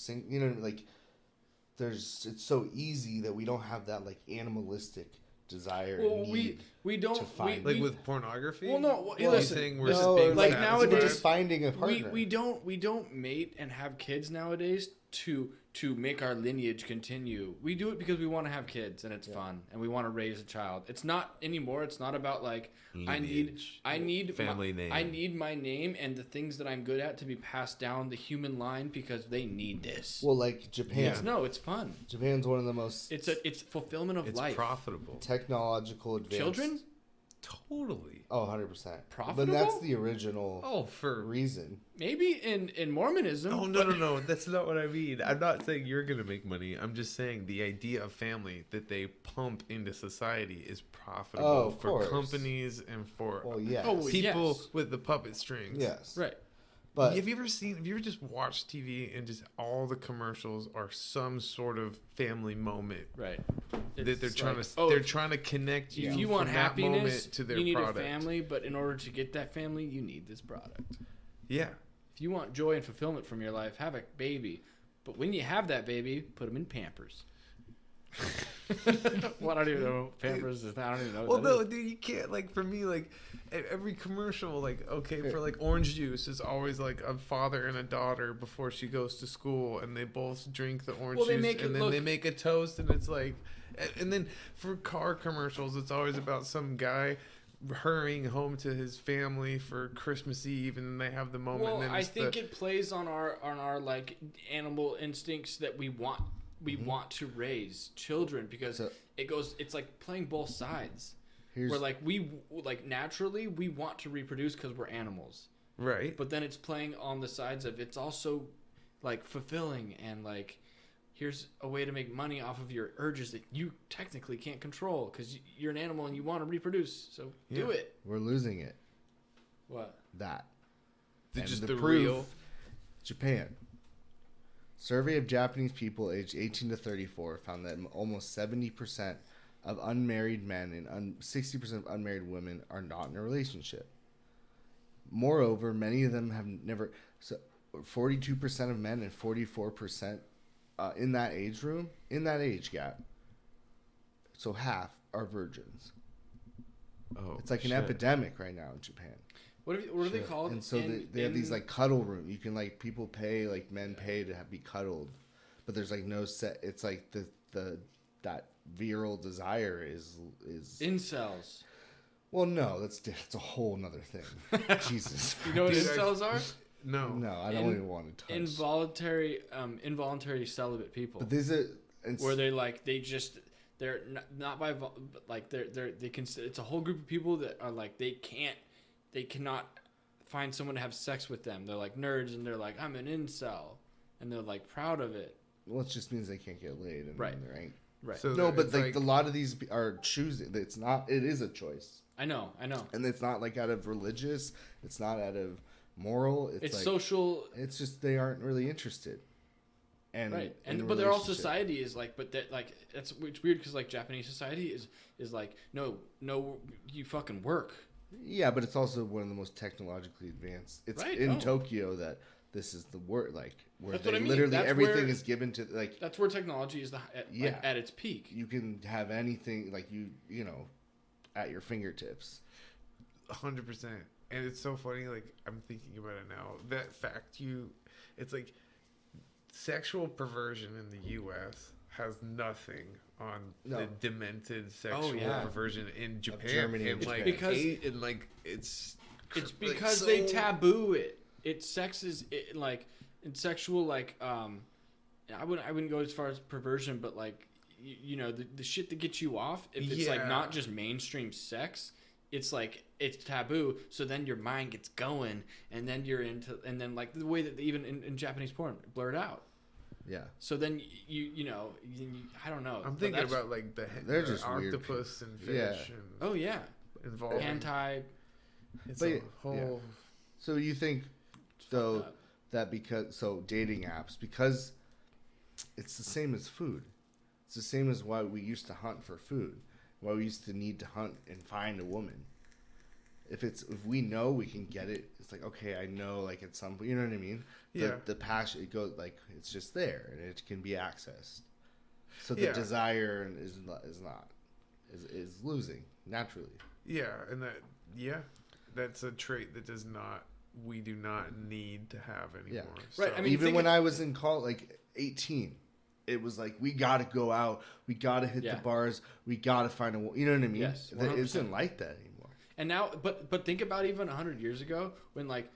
it's so easy that we don't have that animalistic desire. Well, need we don't to find with pornography. Well, no. Listen, we're nowadays, we're just finding a partner. We don't mate and have kids nowadays to make our lineage continue. We do it because we want to have kids and it's fun and we want to raise a child. It's not anymore. It's not about lineage. I need family name. I need my name and the things that I'm good at to be passed down the human line because they need this. Well, like Japan. It's fun. Japan's one of the most. It's fulfillment of life. It's profitable. Technological advance. Children. Totally. Oh, 100%. Profitable? But that's the original reason. Maybe in Mormonism. Oh, no. That's not what I mean. I'm not saying you're going to make money. I'm just saying the idea of family that they pump into society is profitable for companies and for people with the puppet strings. Yes. Right. But have you ever just watched TV and just all the commercials are some sort of family moment? Right. That they're trying to connect you. If you want happiness to their you need product. a family, but in order to get that family, you need this product. Yeah. If you want joy and fulfillment from your life, have a baby. But when you have that baby, put them in Pampers. Well, I don't even know Pampers is. I don't even know. Well, no, dude, you can't. For me, every commercial, for orange juice is always a father and a daughter before she goes to school, and they both drink the orange juice, and then they make a toast, and it's and then for car commercials, it's always about some guy hurrying home to his family for Christmas Eve, and then they have the moment. Well, and then I think it plays on our animal instincts that we want we want to raise children because it's like playing both sides. Where like we like naturally we want to reproduce because we're animals. Right. But then it's playing on the sides of it's also like fulfilling and like here's a way to make money off of your urges that you technically can't control because you're an animal and you want to reproduce. So do it. We're losing it. What? That. Just the real. Japan. Survey of Japanese people aged 18 to 34 found that almost 70% of unmarried men and 60% of unmarried women are not in a relationship. Moreover, many of them have never. So, 42% of men and 44% in that age gap. So half are virgins. Oh, it's like an epidemic right now in Japan. What are they called? And so they have these like cuddle rooms. You can like people pay like men pay to be cuddled, but there's like no set. It's like that virile desire is incels. Well, no, that's a whole nother thing. Jesus, you know what incels are? No, I don't even want to touch involuntary celibate people. But these are where they're not by like they can. It's a whole group of people that are like they cannot find someone to have sex with them. They're like nerds and they're like I'm an incel and they're like proud of it. Well, it just means they can't get laid and right. Right. So no, but like a lot of these are choosing. It's not. It is a choice. I know. And it's not like out of religious. It's not out of moral. It's like, social. It's just they aren't really interested. And right. And but their whole society is like, but that like it's weird because like Japanese society is like no, you fucking work. Yeah, but it's also one of the most technically advanced. It's in Tokyo that this is the word like where that's what I mean. Literally everything is given to like. That's where technology is at its peak. You can have anything like you know, at your fingertips. 100%. And it's so funny. Like I'm thinking about it now. That fact it's like sexual perversion in the U.S. has nothing on the demented sexual perversion in Japan. And like because it's because they taboo it. It's sex is like in sexual like I wouldn't go as far as perversion, but like you know the shit that gets you off if it's like not just mainstream sex. It's like it's taboo, so then your mind gets going, and then you're into, and then like the way that even in Japanese porn blurred out. Yeah. So then you know I don't know. I'm thinking about like the octopus and fish. And oh yeah. Involving hentai. It's a whole. Yeah. So you think though that because dating apps because it's the same as food. It's the same as why we used to hunt for food. Why we used to need to hunt and find a woman. If we know we can get it, it's like okay, I know like at some point, you know what I mean? The passion it goes like it's just there and it can be accessed. So the desire is losing naturally. Yeah, and that's a trait that we do not need to have anymore. Yeah. So. Right. I mean, even when I was in college, like 18. It was like we got to go out, we got to hit the bars, we got to find you know what I mean? Yes, it isn't like that anymore. And now, but think about even 100 years ago when like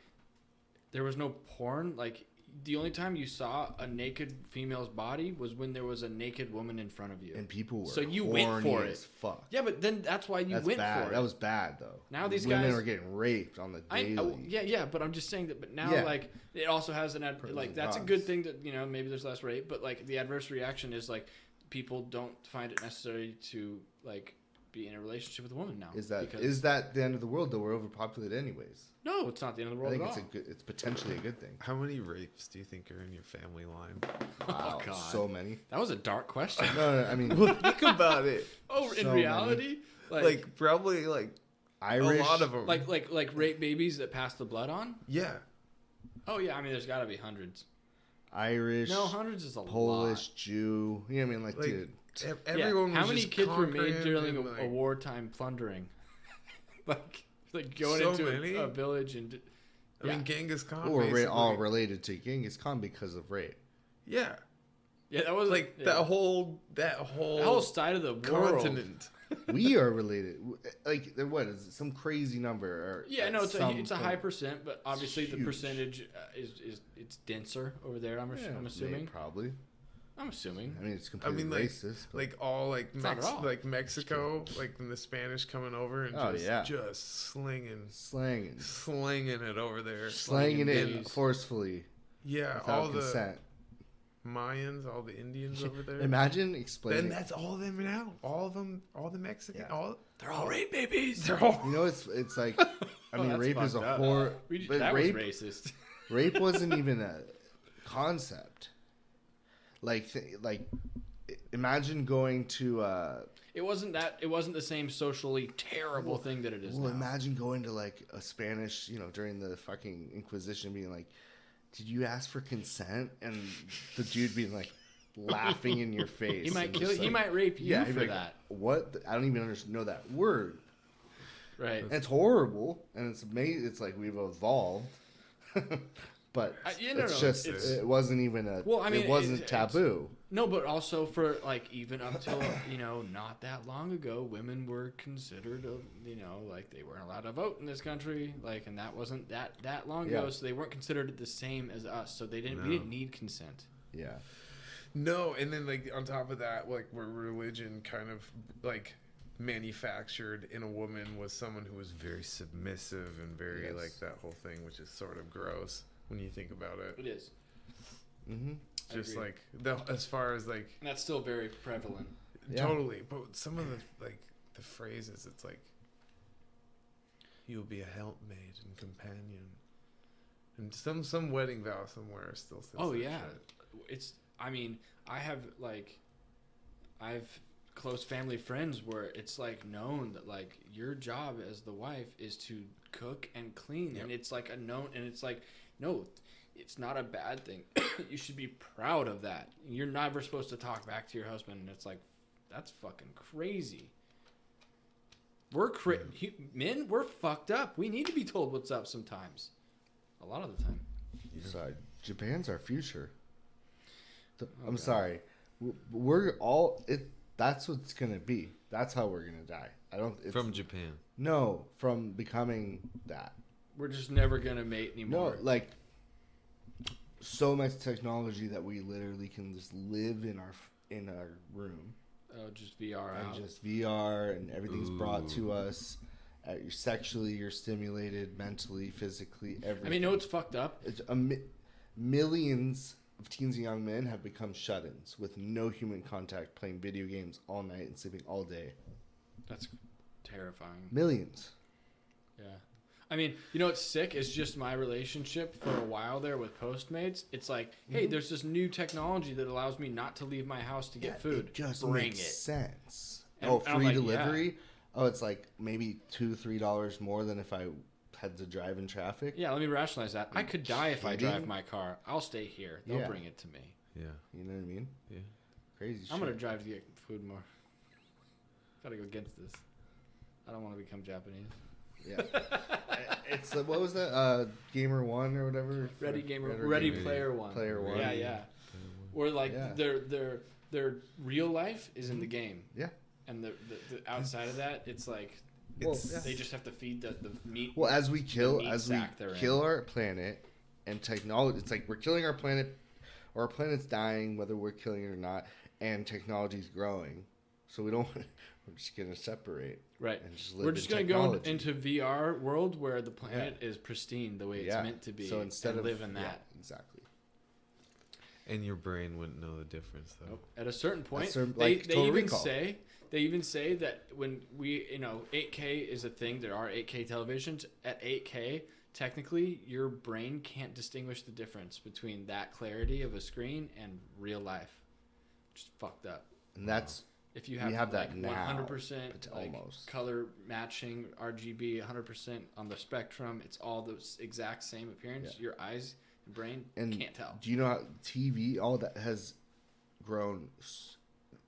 there was no porn. Like the only time you saw a naked female's body was when there was a naked woman in front of you, and people were so you went for it. As fuck. Yeah, but then that's why you went bad. for it. That was bad though. Now these women guys are getting raped on the daily. Yeah, but I'm just saying that. But now like it also has like that's a good thing that maybe there's less rape, but like the adverse reaction is like people don't find it necessary to like be in a relationship with a woman now. Is that the end of the world though? We're overpopulated anyways. No, it's not the end of the world I think at all. it's potentially a good thing. How many rapes do you think are in your family line? Wow, God. So many. That was a dark question. No, I mean, well, think about it. Oh, in reality, like probably like Irish, a lot of them, like rape babies that pass the blood on. Yeah. Oh yeah, I mean, there's got to be hundreds. Irish. No, hundreds is a Polish, lot. Jew. You know what I mean? Like dude. Everyone. How many kids were made during a wartime plundering? like going so into a village and. I mean, Genghis Khan. All related to Genghis Khan because of rape. Yeah. Yeah, that was like that whole side of the continent. We are related. Like, what is it, some crazy number? Or it's a high percent, but obviously the percentage is it's denser over there. I'm assuming probably. I'm assuming. I mean, it's completely racist. Like all like Mexico, like when the Spanish coming over and just slinging it over there, slanging it forcefully. Yeah, all consent. The Mayans, all the Indians over there. Imagine explaining. And that's all of them now. All of them, all the Mexican, they're all rape babies. They're all. You know, it's like, I mean, rape is a horror. That was racist. Rape wasn't even a concept. Like, imagine going to. It wasn't the same socially terrible thing that it is. Well, now. Imagine going to like a Spanish, during the fucking Inquisition, being like, "Did you ask for consent?" And the dude being like, laughing in your face. He might kill. He might rape you for that. What? I don't even know that word. Right. And it's horrible, and it's amazing. It's like we've evolved. But it wasn't even a. Well, I mean, it wasn't taboo. No, but also for like even up till not that long ago, women were considered like they weren't allowed to vote in this country, like, and that wasn't that long ago, so they weren't considered the same as us. So we didn't need consent. Yeah. No, and then like on top of that, like where religion kind of like manufactured in a woman was someone who was very submissive and very like that whole thing, which is sort of gross when you think about it. It is. Mm-hmm. Just like as far as like and that's still very prevalent. Totally, but some of the phrases, it's like you'll be a helpmate and companion, and some wedding vow somewhere still says shit. It's. I mean, I've close family friends where it's like known that like your job as the wife is to cook and clean, and it's like a known, and it's like no. It's not a bad thing. You should be proud of that. You're never supposed to talk back to your husband. And it's like, that's fucking crazy. Men, we're fucked up. We need to be told what's up sometimes. A lot of the time. Japan's our future. I'm sorry. We're all... That's what's going to be. That's how we're going to die. From Japan. No, from becoming that. We're just never going to mate anymore. No, like... So much technology that we literally can just live in our room. Oh, just VR and out. Just VR, and everything's brought to us. You're sexually, you're stimulated, mentally, physically, everything. I mean, what's fucked up? It's millions of teens and young men have become shut-ins with no human contact, playing video games all night and sleeping all day. That's terrifying. Millions. Yeah. I mean, what's sick is just my relationship for a while there with Postmates. It's like, hey, there's this new technology that allows me not to leave my house to get food. It just Bring makes sense. And free delivery? Yeah. Oh, it's like maybe $2-3 more than if I had to drive in traffic? Yeah, let me rationalize that. I could die if I drive my car. I'll stay here. They'll bring it to me. Yeah. You know what I mean? Yeah. Crazy shit. I'm going to drive to get food more. Got to go against this. I don't want to become Japanese. Yeah. It's what was that? Gamer One or whatever. Ready Player One. Player One. Yeah. Where like their real life is in the game. Yeah. And the outside of that, it's like they just have to feed the meat. Well, as we kill our planet and technology, it's like we're killing our planet, or our planet's dying, whether we're killing it or not, and technology's growing. So we're just gonna separate. Right. And just we're just gonna go into VR world where the planet is pristine the way it's meant to be. So instead of live in that. Yeah, exactly. And your brain wouldn't know the difference, though. Nope. At a certain point, they even say that when 8K is a thing. There are 8K televisions. At 8K, technically, your brain can't distinguish the difference between that clarity of a screen and real life. Just fucked up. And that's if you have that now, 100% like color matching RGB, 100% on the spectrum. It's all the exact same appearance. Yeah. Your eyes. Brain can't tell. Do you know how TV, all that has grown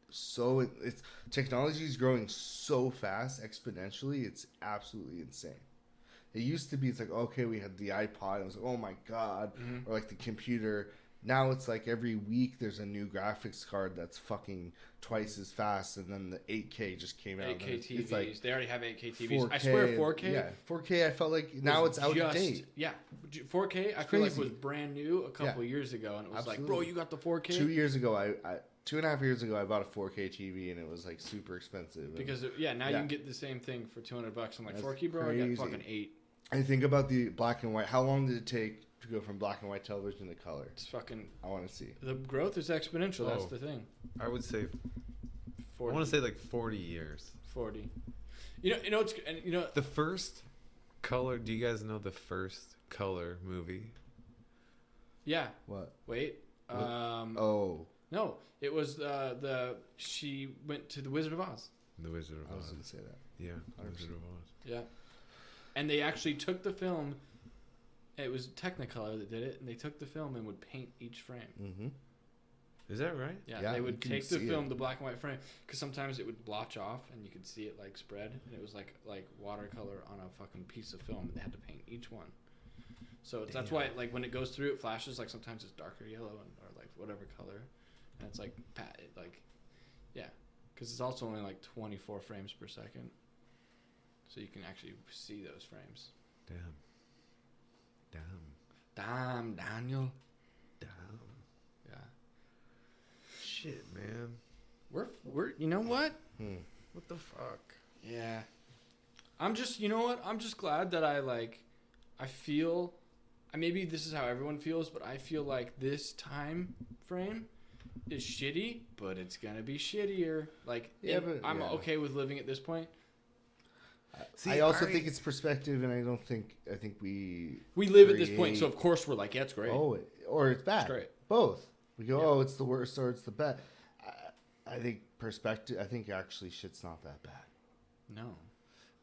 so it's technology is growing so fast exponentially, it's absolutely insane. It used to be, it's like, okay, we had the iPod, and it was like, oh my god, or like the computer. Now it's like every week there's a new graphics card that's fucking twice as fast, and then the 8K just came out. 8K TVs. It's like they already have 8K TVs. 4K, I swear 4K. Yeah, 4K. I felt like now it's out of date. Yeah, 4K, I feel like was brand new a couple years ago, and it was like, bro, you got the 4K. 2 years ago, I 2.5 years ago, I bought a 4K TV, and it was like super expensive. Because now you can get the same thing for $200. I'm like, 4K, bro, I got fucking 8. I think about the black and white. How long did it take to go from black and white television to color? It's fucking. I want to see. The growth is exponential. That's the thing. I would say. 40. I want to say like 40 years. 40. It's the first color. Do you guys know the first color movie? Yeah. What? Wait. Oh. No, it was she went to the Wizard of Oz. The Wizard of Oz. I was going to say that. Yeah, Wizard of Oz. Yeah. And they actually took the film. It was Technicolor that did it, and they took the film and would paint each frame. Mm-hmm. Is that right? Yeah, they would take the film, the black and white frame, because sometimes it would blotch off, and you could see it like spread, and it was like watercolor on a fucking piece of film, and they had to paint each one. So that's why, like, when it goes through, it flashes. Like sometimes it's darker yellow or like whatever color, and it's like because it's also only like 24 frames per second, so you can actually see those frames. Damn, Daniel. Damn. Yeah. Shit, man. We're you know what? What the fuck? Yeah. I'm just, you know what? I'm just glad that I feel, maybe this is how everyone feels, but I feel like this time frame is shitty, but it's gonna be shittier. I'm okay with living at this point. I also think it's perspective, and I think we live at this point, so of course we're like, yeah, it's great. Oh, or it's bad. It's great. Both. We go, it's the worst or it's the best. I think perspective. I think actually shit's not that bad.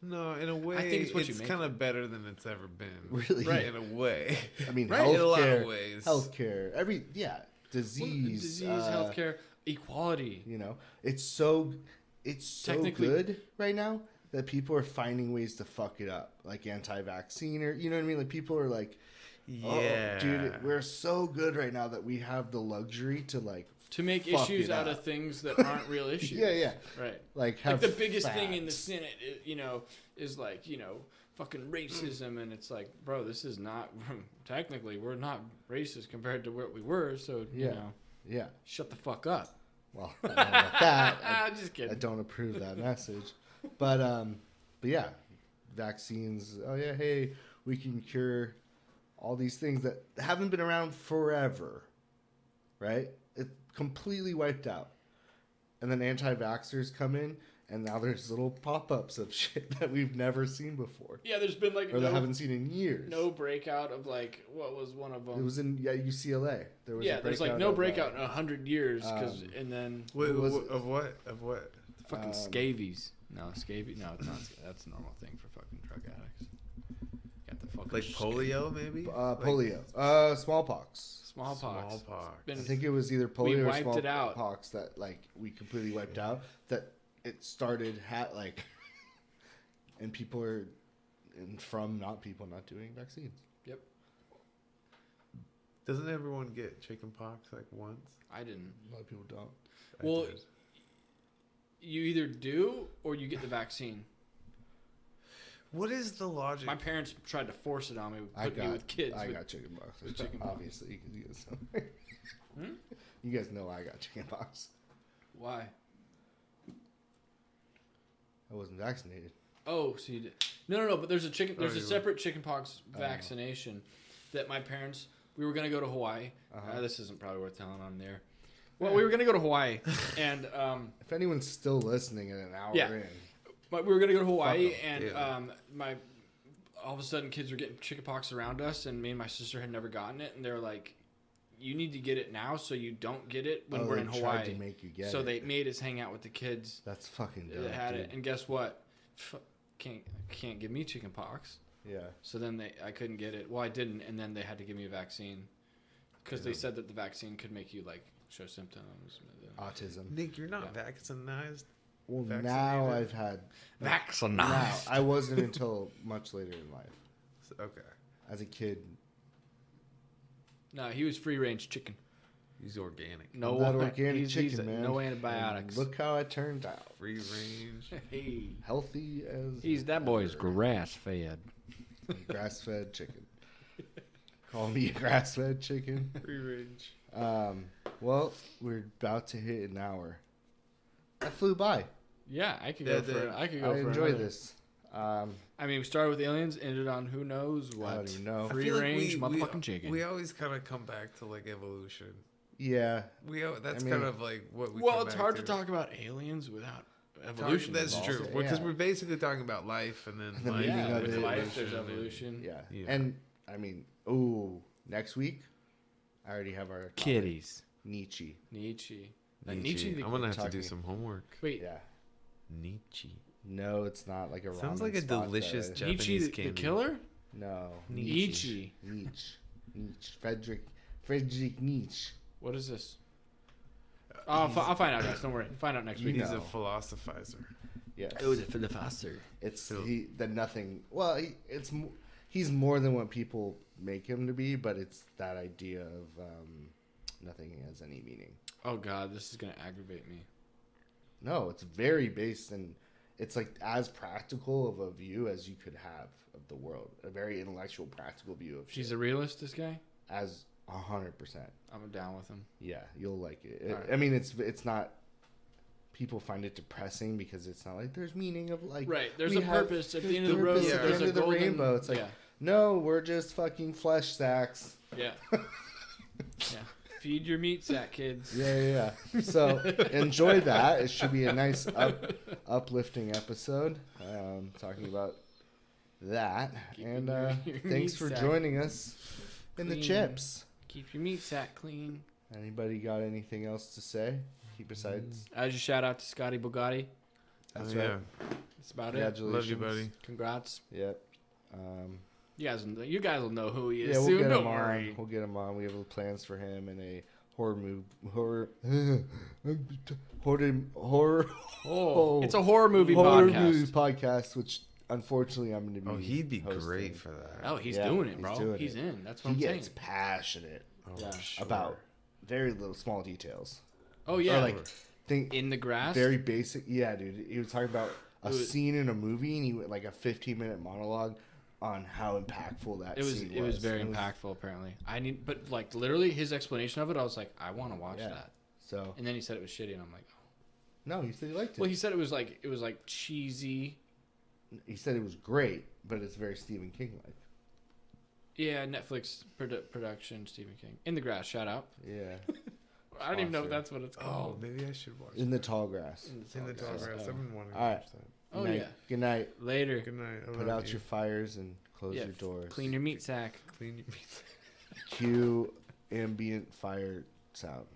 No, in a way, I think it's kind of better than it's ever been. Really, right? In a way, I mean, right? In a lot of ways, healthcare, disease, healthcare, equality. It's so good right now that people are finding ways to fuck it up, like anti-vaccine, or you know what I mean. Like people are like, yeah, dude, we're so good right now that we have the luxury to make issues out of things that aren't real issues. Yeah. Right. Like the biggest thing in the Senate, is fucking racism, and it's like, bro, this is not technically we're not racist compared to what we were. So shut the fuck up. Well, I don't know about that. I'm just kidding. I don't approve that message, but yeah, vaccines. Oh yeah, hey, we can cure all these things that haven't been around forever, right? It completely wiped out. And then anti-vaxxers come in, and now there's little pop-ups of shit that we've never seen before. Yeah, there's been or that haven't seen in years. No breakout of what was one of them? It was in UCLA. There was there's no breakout in 100 years, and then of what? Fucking scabies. No, scabies. No, it's not. That's a normal thing for fucking drug addicts. Got the fucking polio, maybe. Polio. Smallpox. Smallpox. I think it was either polio or smallpox that we completely wiped out. That it started and people are not doing vaccines. Yep. Doesn't everyone get chickenpox once? I didn't. A lot of people don't. Well, you either do or you get the vaccine. What is the logic? My parents tried to force it on me. Put me with kids. I got chickenpox. Obviously, because you guys know I got chickenpox. Why? I wasn't vaccinated. Oh, so you did? No. But there's a separate chickenpox vaccination that my parents. We were gonna go to Hawaii. This isn't probably worth telling on there. Well, we were gonna go to Hawaii, and if anyone's still listening at an hour in. But we were gonna go to Hawaii, and all of a sudden kids were getting chickenpox around us, and me and my sister had never gotten it, and they're like, "You need to get it now, so you don't get it when we're in Hawaii." To make you get so they made us hang out with the kids. That's fucking dumb. That had it, and guess what? Can't give me chickenpox. Yeah. So then I couldn't get it. Well, I didn't, and then they had to give me a vaccine because they said that the vaccine could make you show symptoms. Autism. Nick, you're not vaccinated. Well, now I've had vaccinated. Now I wasn't until much later in life. Okay. As a kid. No, he was free range chicken. He's organic. No, that organic chicken, man. No antibiotics. And look how it turned out. Free range. Hey. Healthy as. That boy's grass fed. Grass fed chicken. Call me a grass-fed chicken. Free range. Well, we're about to hit an hour. That flew by. Yeah, I could go for. I could go I for. enjoy another. this. I mean, we started with aliens, ended on who knows what. I don't even know. Free range, motherfucking chicken. We always kind of come back to like evolution. Yeah. That's kind of like what we. Well, it's hard to talk about aliens without evolution. That's true. Yeah. Because we're basically talking about life, and then The life, meaning of with it. life, there's evolution. Yeah. Yeah. And I mean, next week, I already have our topic. kitties. Nietzsche. Nietzsche. Nietzsche. I'm gonna have to talking- do some homework. Wait, Yeah. Nietzsche. No, it's not like a Sounds ramen like a spot delicious that- Japanese Nietzsche the candy. killer? No. Nietzsche. Nietzsche. Friedrich Nietzsche. What is this? I'll find out, guys. Don't worry. Find out next week. He's know. a philosophizer. Yes. for the faster. It's Who? the nothing. Well, he's more than what people make him to be, but it's that idea of nothing has any meaning. Oh God, this is gonna aggravate me. No, it's very based in. It's like as practical of a view as you could have of the world. A very intellectual, practical view of. She's shit. a realist. This guy. As 100%. I'm down with him. Yeah, you'll like it. All right. I mean, it's not. People find it depressing because it's not like there's meaning of like. Right. There's we a have- purpose at the there's end of the road. purpose at the There's end a of the golden rainbow. It's like, yeah. no, we're just fucking flesh sacks. Yeah. Yeah. Feed your meat sack, kids. Yeah. So enjoy that. It should be a nice uplifting episode talking about that. Keep And your thanks meat for sack joining us in the clean. chips. Keep your meat sack clean. Anybody got anything else to say? Besides, I just shout out to Scotty Bugatti. that's Oh, right. yeah. That's about it. Congratulations. Love you, buddy. Congrats. Yep. You guys will know who he is Yeah, we'll soon. get Don't him on. worry. We'll get him on. We have plans for him in a horror Oh, it's a horror movie horror podcast. movie podcast, which unfortunately I'm going to be. Oh, he'd be hosting. great for that. Oh, he's Yeah, doing it, he's bro. doing He's it. in. That's what He I'm gets saying. passionate Oh, Yeah. sure. about very little small details. Oh yeah, Or like think in the grass. very basic. Yeah, dude. He was talking about a It was- scene in a movie, and he went like a 15-minute monologue on how impactful that It was scene was. it was very It was- impactful. Apparently, but like literally his explanation of it, I was like, I want to watch Yeah. that. So And then he said it was shitty, and I'm like, oh. no, he said he liked it. Well, he said it was like cheesy. He said it was great, but it's very Stephen King like. Yeah, Netflix production, Stephen King. In the Grass, shout out. Yeah, I don't even know if Sponsor. that's what it's Oh, called. maybe I should watch in the tall grass. In the tall grass. I've been wanting to All right. watch that. Oh Good night. yeah. Good night. Later. Good night. I Put love out you. your fires and close Yeah, your doors. Clean your meat sack. Clean your meat. Cue ambient fire sound.